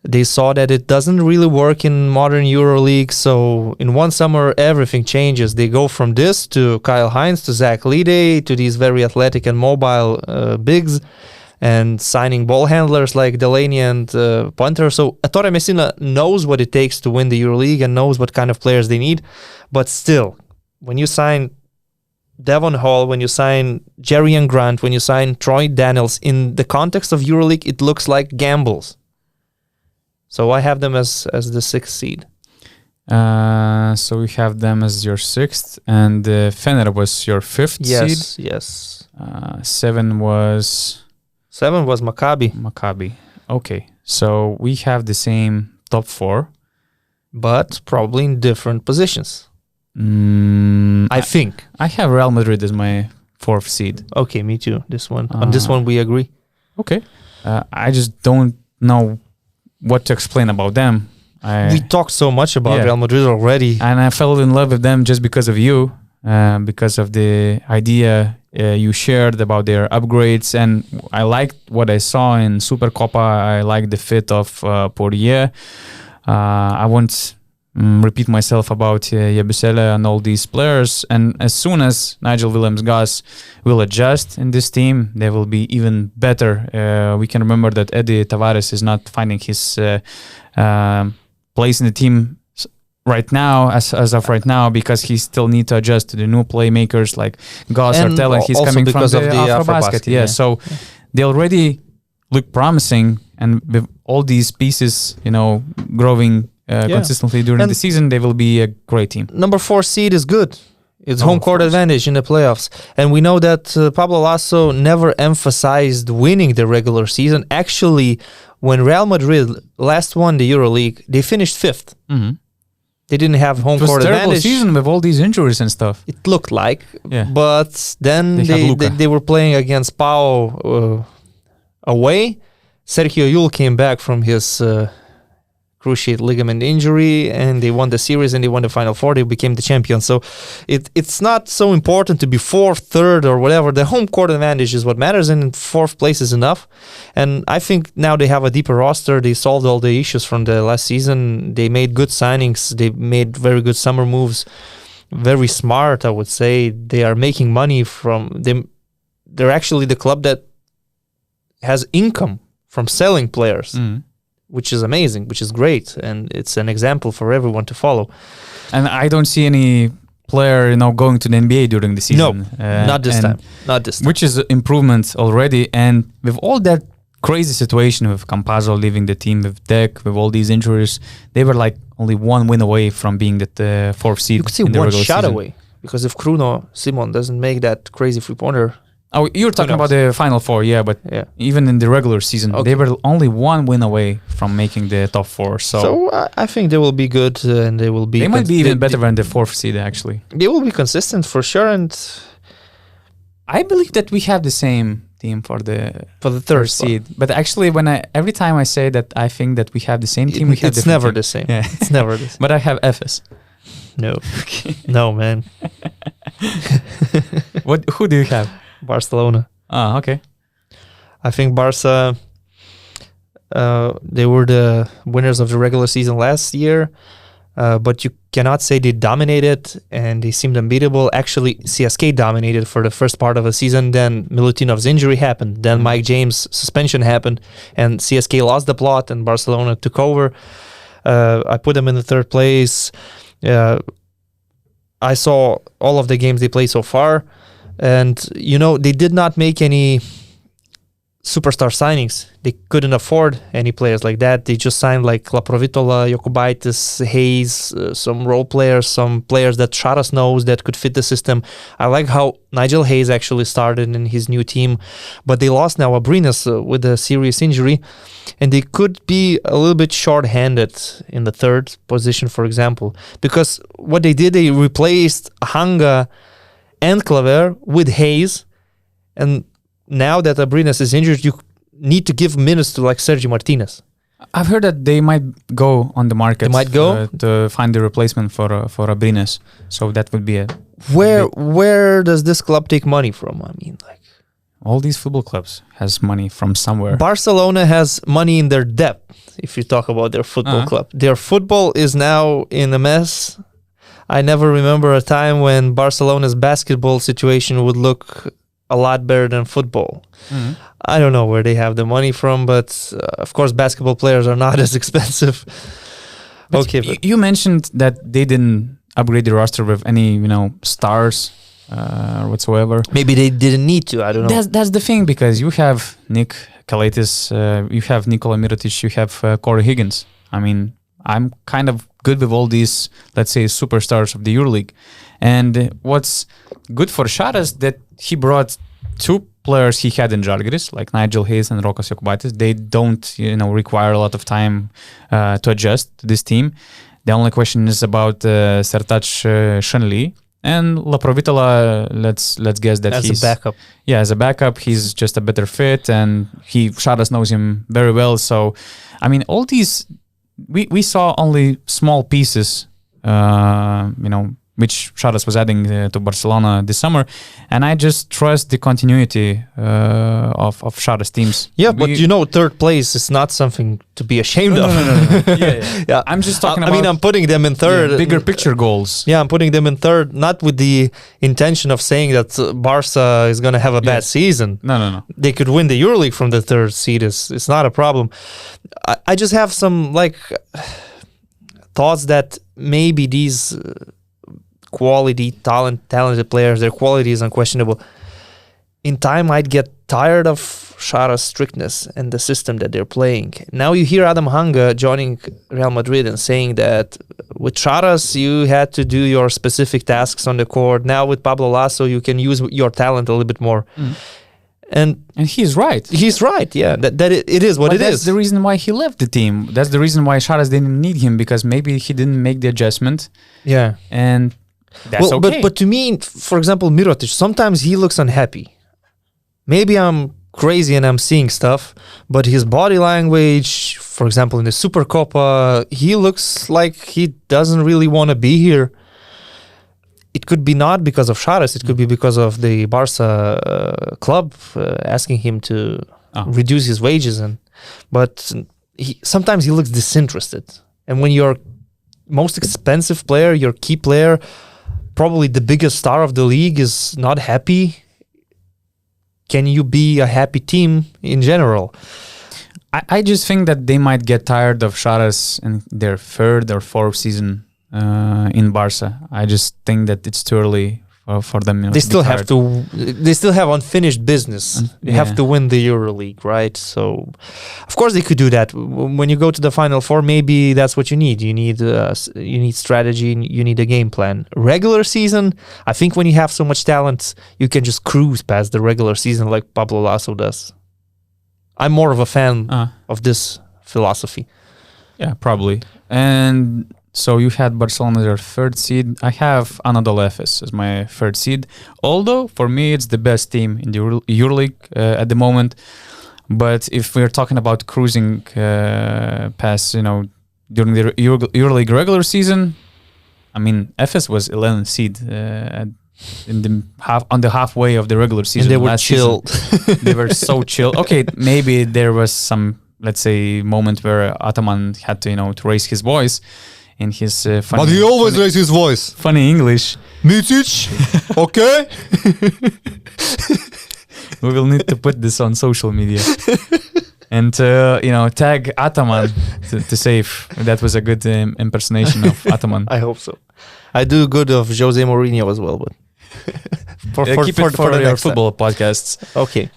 They saw that it doesn't really work in modern EuroLeague, so in one summer, everything changes. They go from this to Kyle Hines, to Zach Lide, to these very athletic and mobile bigs, and signing ball handlers like Delaney and Punter. So Ettore Messina knows what it takes to win the EuroLeague and knows what kind of players they need. But still, when you sign Devon Hall, when you sign Jerry and Grant, when you sign Troy Daniels, in the context of EuroLeague, it looks like gambles. So I have them as the 6th seed. So we have them as your 6th, and Fener was your 5th seed? Yes. 7 was Maccabi. Maccabi. Okay. So we have the same top 4. But probably in different positions. I think. I have Real Madrid as my 4th seed. Okay, me too. On this one we agree. Okay. I just don't know what to explain about them. We talked so much about Real Madrid already. And I fell in love with them just because of you, because of the idea you shared about their upgrades. And I liked what I saw in Supercopa. I liked the fit of Poirier. I won't repeat myself about Yabusele and all these players. And as soon as Nigel Williams-Goss will adjust in this team, they will be even better. We can remember that Eddie Tavares is not finding his place in the team right now, as of right now, because he still need to adjust to the new playmakers like Goss or Tella. He's coming from the Afrobasket. Yeah, so they already look promising, and with all these pieces, growing consistently during the season, they will be a great team. Number 4 seed is good. It's home court advantage in the playoffs. And we know that Pablo Lasso never emphasized winning the regular season. Actually, when Real Madrid last won the EuroLeague, they finished 5th. Mm-hmm. They didn't have home court advantage. It was a terrible season with all these injuries and stuff. It looked like. Yeah. But then they were playing against Pau away. Sergio Yul came back from his cruciate ligament injury, and they won the series and they won the Final Four. They became the champions. So it's not so important to be 4th, 3rd, or whatever. The home court advantage is what matters, and 4th place is enough. And I think now they have a deeper roster. They solved all the issues from the last season. They made good signings. They made very good summer moves. Very smart, I would say. They are making money from them. They're actually the club that has income from selling players. Which is amazing, which is great, and it's an example for everyone to follow. And I don't see any player, going to the NBA during the season. No, not this time. Which is improvement already. And with all that crazy situation with Campazzo leaving the team, with Deck, with all these injuries, they were like only 1 win away from being the 4th seed. You could say in the one shot season. away, because if Kruno Simon doesn't make that crazy 3-pointer. Oh, you're talking about the Final Four, but even in the regular season, they were only 1 win away from making the top 4. So I think they will be good, and they will be. They might be even better than the 4th seed, actually. They will be consistent for sure, and I believe that we have the same team for the 3rd seed. But actually, every time I say that I think that we have the same team, it's never the same. Yeah. It's never the same. But I have Efes. No, no, man. Who do you have? Barcelona. Ah, okay. I think Barca, they were the winners of the regular season last year, but you cannot say they dominated and they seemed unbeatable. Actually, CSKA dominated for the first part of the season. Then Milutinov's injury happened. Then Mike James' suspension happened, and CSKA lost the plot, and Barcelona took over. I put them in the 3rd place. I saw all of the games they played so far. And, they did not make any superstar signings. They couldn't afford any players like that. They just signed like Laprovitola, Jokubaitis, Hayes, some role players, some players that Saras knows that could fit the system. I like how Nigel Hayes actually started in his new team, but they lost now Abrinas with a serious injury, and they could be a little bit short-handed in the third position, for example, because what they did, they replaced Hanga and Claver with Hayes, and now that Abrinas is injured, you need to give minutes to like Sergi Martinez. I've heard that they might go on the market. They might go to find the replacement for Abrinas. So that would be a where does this club take money from? I mean, like all these football clubs has money from somewhere. Barcelona has money in their debt. If you talk about their football club, their football is now in a mess. I never remember a time when Barcelona's basketball situation would look a lot better than football. Mm-hmm. I don't know where they have the money from, but of course basketball players are not as expensive. But you mentioned that they didn't upgrade the roster with any, stars whatsoever. Maybe they didn't need to. I don't know. That's the thing, because you have Nick Kalaitis, you have Nikola Mirotic, you have Corey Higgins. I mean, I'm kind of good with all these, let's say, superstars of the EuroLeague. And what's good for Saras that he brought two players he had in Zalgiris, like Nigel Hayes and Rokas Jokubaitis. They don't, require a lot of time to adjust to this team. The only question is about Sertac Shenli and Laprovitola. Let's guess that he's a backup. Yeah, as a backup, he's just a better fit, and Saras knows him very well. So, I mean, all these we saw only small pieces, which Saras was adding to Barcelona this summer, and I just trust the continuity of Saras teams. Yeah, but third place is not something to be ashamed of. No. Yeah. I'm just talking about. I mean, I'm putting them in third. Bigger picture goals. Yeah, I'm putting them in third, not with the intention of saying that Barca is going to have a bad season. No. They could win the EuroLeague from the third seed. It's not a problem. I just have some thoughts that maybe these quality, talented players, their quality is unquestionable. In time, I'd get tired of Saras' strictness and the system that they're playing. Now you hear Adam Hanga joining Real Madrid and saying that with Saras, you had to do your specific tasks on the court. Now with Pablo Lasso, you can use your talent a little bit more. Mm. And he's right. He's right, yeah. That it is what it is. That's the reason why he left the team. That's the reason why Saras didn't need him, because maybe he didn't make the adjustment. Yeah. And that's okay. But to me, for example, Mirotic, sometimes he looks unhappy. Maybe I'm crazy and I'm seeing stuff, but his body language, for example, in the Supercopa, he looks like he doesn't really want to be here. It could be not because of Saras, it could be because of the Barca club asking him to reduce his wages. But sometimes he looks disinterested. And when your most expensive player, your key player, probably the biggest star of the league, is not happy, can you be a happy team in general? I just think that they might get tired of Saras in their third or fourth season in Barca. I just think that it's too early for them. They still have to. They still have unfinished business. They have to win the EuroLeague, right? So, of course, they could do that. When you go to the Final Four, maybe that's what you need. You need strategy. You need a game plan. Regular season, I think when you have so much talent, you can just cruise past the regular season like Pablo Lasso does. I'm more of a fan of this philosophy. Yeah, probably. And so you had Barcelona their third seed. I have Anadolu Efes as my third seed. Although for me it's the best team in the EuroLeague at the moment. But if we're talking about cruising past, during the EuroLeague regular season, I mean, Efes was 11th seed on the halfway of the regular season. And they were chill. They were so chill. Okay, maybe there was some, let's say, moment where Ataman had to, to raise his voice in his funny... But he always raised his voice. Funny English. Mitic, okay? We will need to put this on social media. And, tag Ataman to save. That was a good impersonation of Ataman. I hope so. I do good of Jose Mourinho as well, but... keep it for your football podcasts. Okay.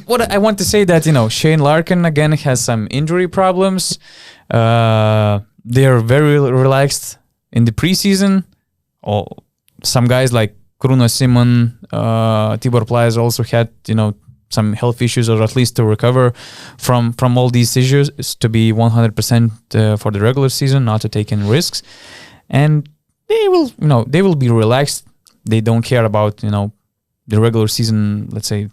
What I want to say that, Shane Larkin again has some injury problems. They are very relaxed in the preseason. Some guys like Kruno Simon, Tibor Plais also had, some health issues, or at least to recover from all these issues, is to be 100% for the regular season, not to take any risks. And they will be relaxed. They don't care about, the regular season, let's say,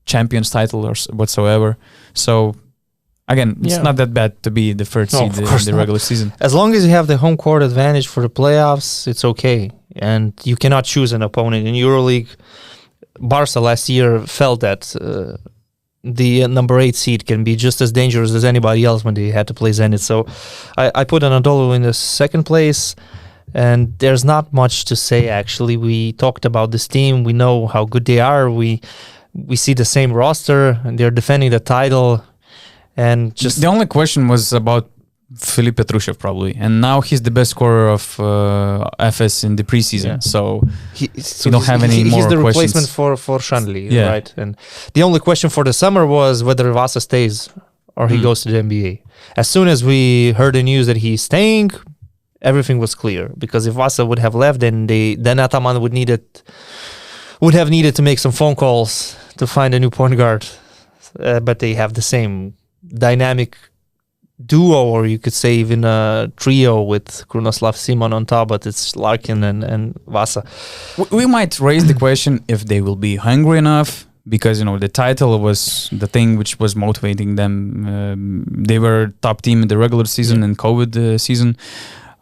champions title or whatsoever. So again, it's not that bad to be the third seed in the regular season. As long as you have the home court advantage for the playoffs, it's okay. And you cannot choose an opponent in EuroLeague. Barca last year felt that the number 8 seed can be just as dangerous as anybody else when they had to play Zenit. So I put Anadolu in the second place. And there's not much to say, actually. We talked about this team. We know how good they are. We see the same roster, and they're defending the title. And just the only question was about Filip Petrushev, probably. And now he's the best scorer of Efes in the preseason. Yeah. So we don't have any more questions. He's the replacement for Shanley, right? And the only question for the summer was whether Vasa stays or he goes to the NBA. As soon as we heard the news that he's staying, everything was clear, because if Vasa would have left, then Ataman would have needed to make some phone calls to find a new point guard. But they have the same dynamic duo, or you could say even a trio with Krunoslav Simon on top, but it's Larkin and Vasa. We might raise the question if they will be hungry enough, because the title was the thing which was motivating them. They were top team in the regular season and COVID season.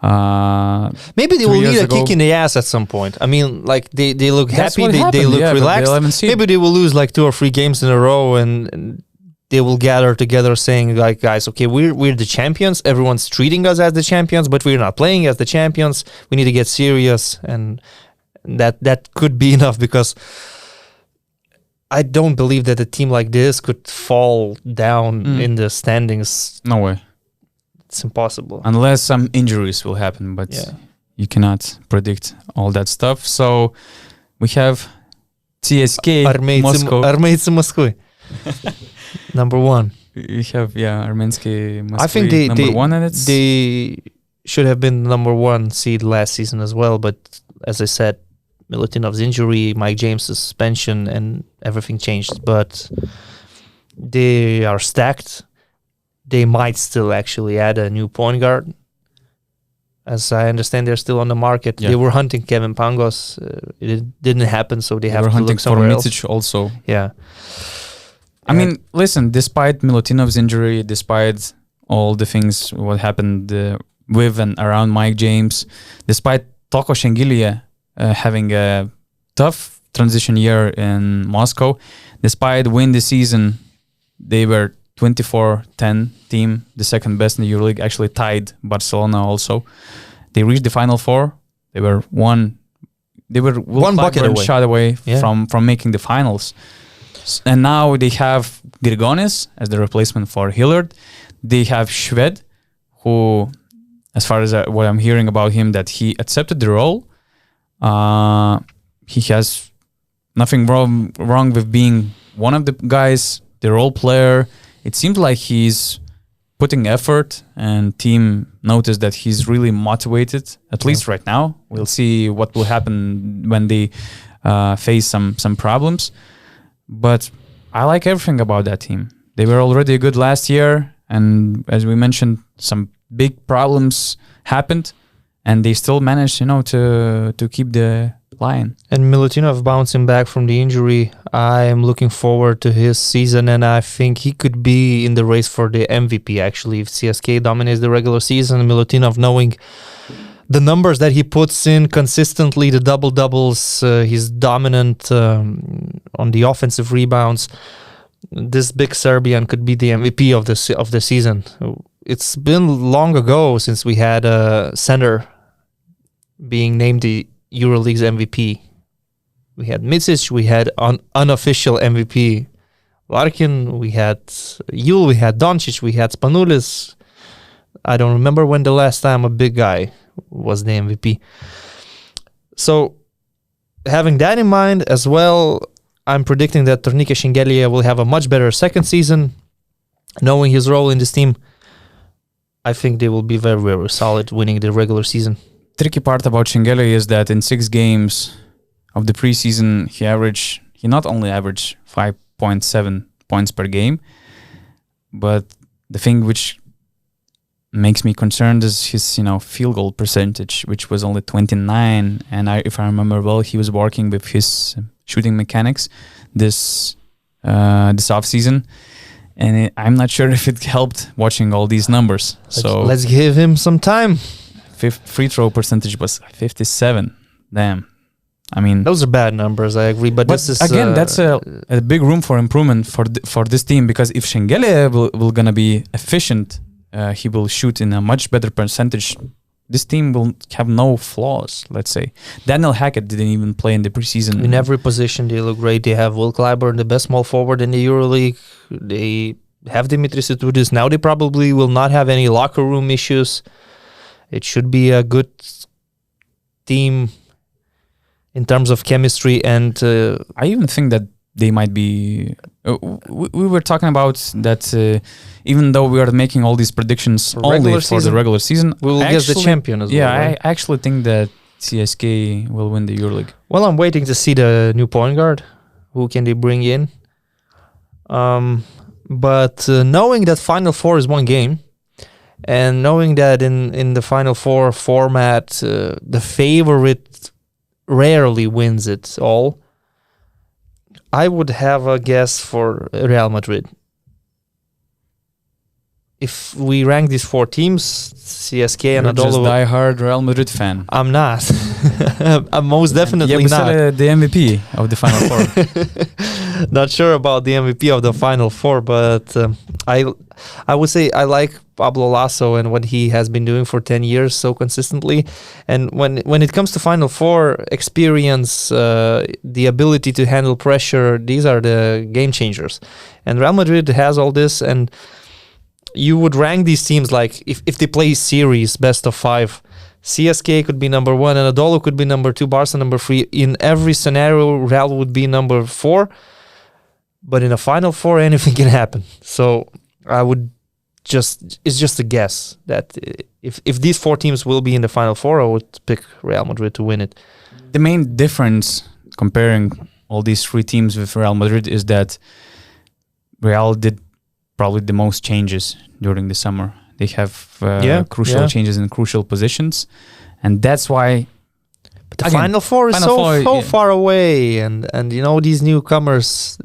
Maybe they will need a kick in the ass at some point. I mean, like they look happy, they look relaxed. Maybe they will lose like 2 or 3 games in a row, and they will gather together saying, like, guys, okay, we're the champions. Everyone's treating us as the champions, but we're not playing as the champions. We need to get serious, and that could be enough, because I don't believe that a team like this could fall down in the standings. No way. It's impossible. Unless some injuries will happen, but you cannot predict all that stuff. So we have CSKA Moscow. Armейцы Москвы. Number 1. We have, Armensky Moskva. I think they should have been number 1 seed last season as well, but as I said, Milutinov's injury, Mike James' suspension, and everything changed. But they are stacked. They might still actually add a new point guard. As I understand, they're still on the market. Yeah. They were hunting Kevin Pangos. It didn't happen, so they have to look somewhere else. Micic also. Yeah. I mean, listen, despite Milutinov's injury, despite all the things what happened with and around Mike James, despite Toko Shengilia having a tough transition year in Moscow, despite win the season, they were 24-10 team, the second best in the EuroLeague, actually tied Barcelona also. They reached the Final Four. They were one bucket away. Shot away from making the finals. And now they have Grigonis as the replacement for Hillard. They have Shved, who, as far as what I'm hearing about him, that he accepted the role. He has nothing wrong with being one of the guys, the role player. It seems like he's putting effort, and team noticed that he's really motivated, at least right now. We'll see what will happen when they face some problems. But I like everything about that team. They were already good last year, and as we mentioned, some big problems happened, and they still managed, to keep the line. And Milutinov bouncing back from the injury, I am looking forward to his season, and I think he could be in the race for the MVP, actually. If CSKA dominates the regular season, Milutinov, knowing the numbers that he puts in consistently, the double-doubles, he's dominant on the offensive rebounds, this big Serbian could be the MVP of the season. It's been long ago since we had a center being named the EuroLeague's MVP. We had Micic, we had unofficial MVP Larkin, we had Yul, we had Doncic, we had Spanoulis. I don't remember when the last time a big guy was the MVP. So having that in mind as well, I'm predicting that Tornike Shengelia will have a much better second season. Knowing his role in this team, I think they will be very, very solid winning the regular season. Tricky part about Shengelia is that in 6 games of the preseason, he not only averaged 5.7 points per game, but the thing which makes me concerned is his, field goal percentage, which was only 29. And if I remember well, he was working with his shooting mechanics this off season, and I'm not sure if it helped watching all these numbers. Let's give him some time. Free throw percentage was 57. Damn. I mean, those are bad numbers. I agree, but this is again that's a big room for improvement for this team, because if Shengelia will gonna be efficient, he will shoot in a much better percentage. This team will have no flaws, let's say. Daniel Hackett didn't even play in the preseason. In every position, they look great. They have Will Clyburn, the best small forward in the EuroLeague. They have Dimitris Itoudis. Now they probably will not have any locker room issues. It should be a good team in terms of chemistry. And I even think that they might be... we were talking about that even though we are making all these predictions only for the regular season, we will guess the champion as well. Yeah, right? I actually think that CSKA will win the EuroLeague. Well, I'm waiting to see the new point guard. Who can they bring in? But knowing that Final Four is one game, and knowing that in the Final Four format, the favorite rarely wins it all, I would have a guess for Real Madrid. If we rank these 4 teams, CSKA and Anadolu... You're just die-hard Real Madrid fan. I'm not. I'm most definitely not. The MVP of the Final Four. Not sure about the MVP of the Final Four, but I would say I like Pablo Lasso and what he has been doing for 10 years so consistently. And when it comes to Final Four experience, the ability to handle pressure, these are the game changers. And Real Madrid has all this, and you would rank these teams like if they play series best of 5, CSKA could be number 1, Anadolu could be number 2, Barca number 3. In every scenario, Real would be number 4. But in a Final Four, anything can happen. So I would it's just a guess that if these 4 teams will be in the Final Four, I would pick Real Madrid to win it. The main difference comparing all these 3 teams with Real Madrid is that Real did probably the most changes during the summer. They have crucial changes in crucial positions, and that's why. But the Final Four is so far away, and these newcomers,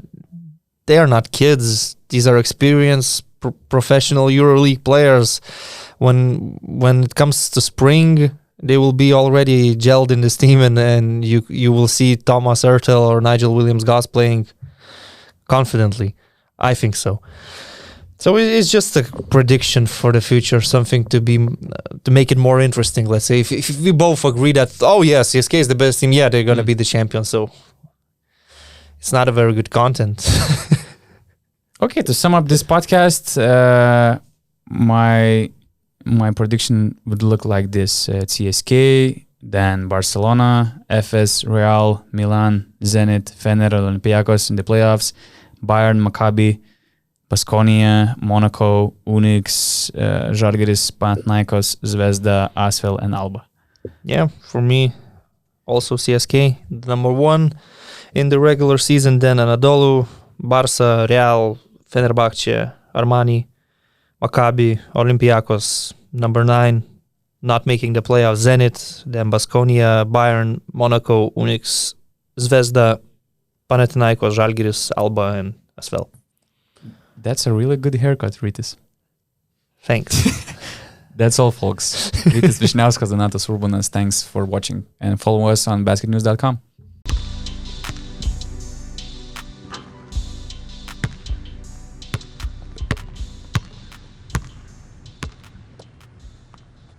they are not kids. These are experienced professional EuroLeague players. When it comes to spring, they will be already gelled in this team, and you will see Thomas Hurtel or Nigel Williams-Goss playing confidently. I think so. So it's just a prediction for the future, something to make it more interesting. Let's say if we both agree that CSKA is the best team, they're gonna be the champion. So it's not a very good content. Okay, to sum up this podcast, my prediction would look like this: CSKA, then Barcelona, Efes, Real, Milan, Zenit, Fener, Olympiacos in the playoffs, Bayern, Maccabi, Baskonia, Monaco, UNICS, Zalgiris, Panathinaikos, Zvezda, Asvel, and Alba. Yeah, for me, also CSKA, number 1 in the regular season, then Anadolu, Barca, Real, Fenerbahce, Armani, Maccabi, Olympiacos, number 9, not making the playoffs, Zenit, then Baskonia, Bayern, Monaco, UNICS, Zvezda, Panathinaikos, Zalgiris, Alba, and Asvel. That's a really good haircut, Rytis. Thanks. That's all, folks. Rytis Vyšniauskas, Donatas Urbonas. Thanks for watching, and follow us on basketnews.com.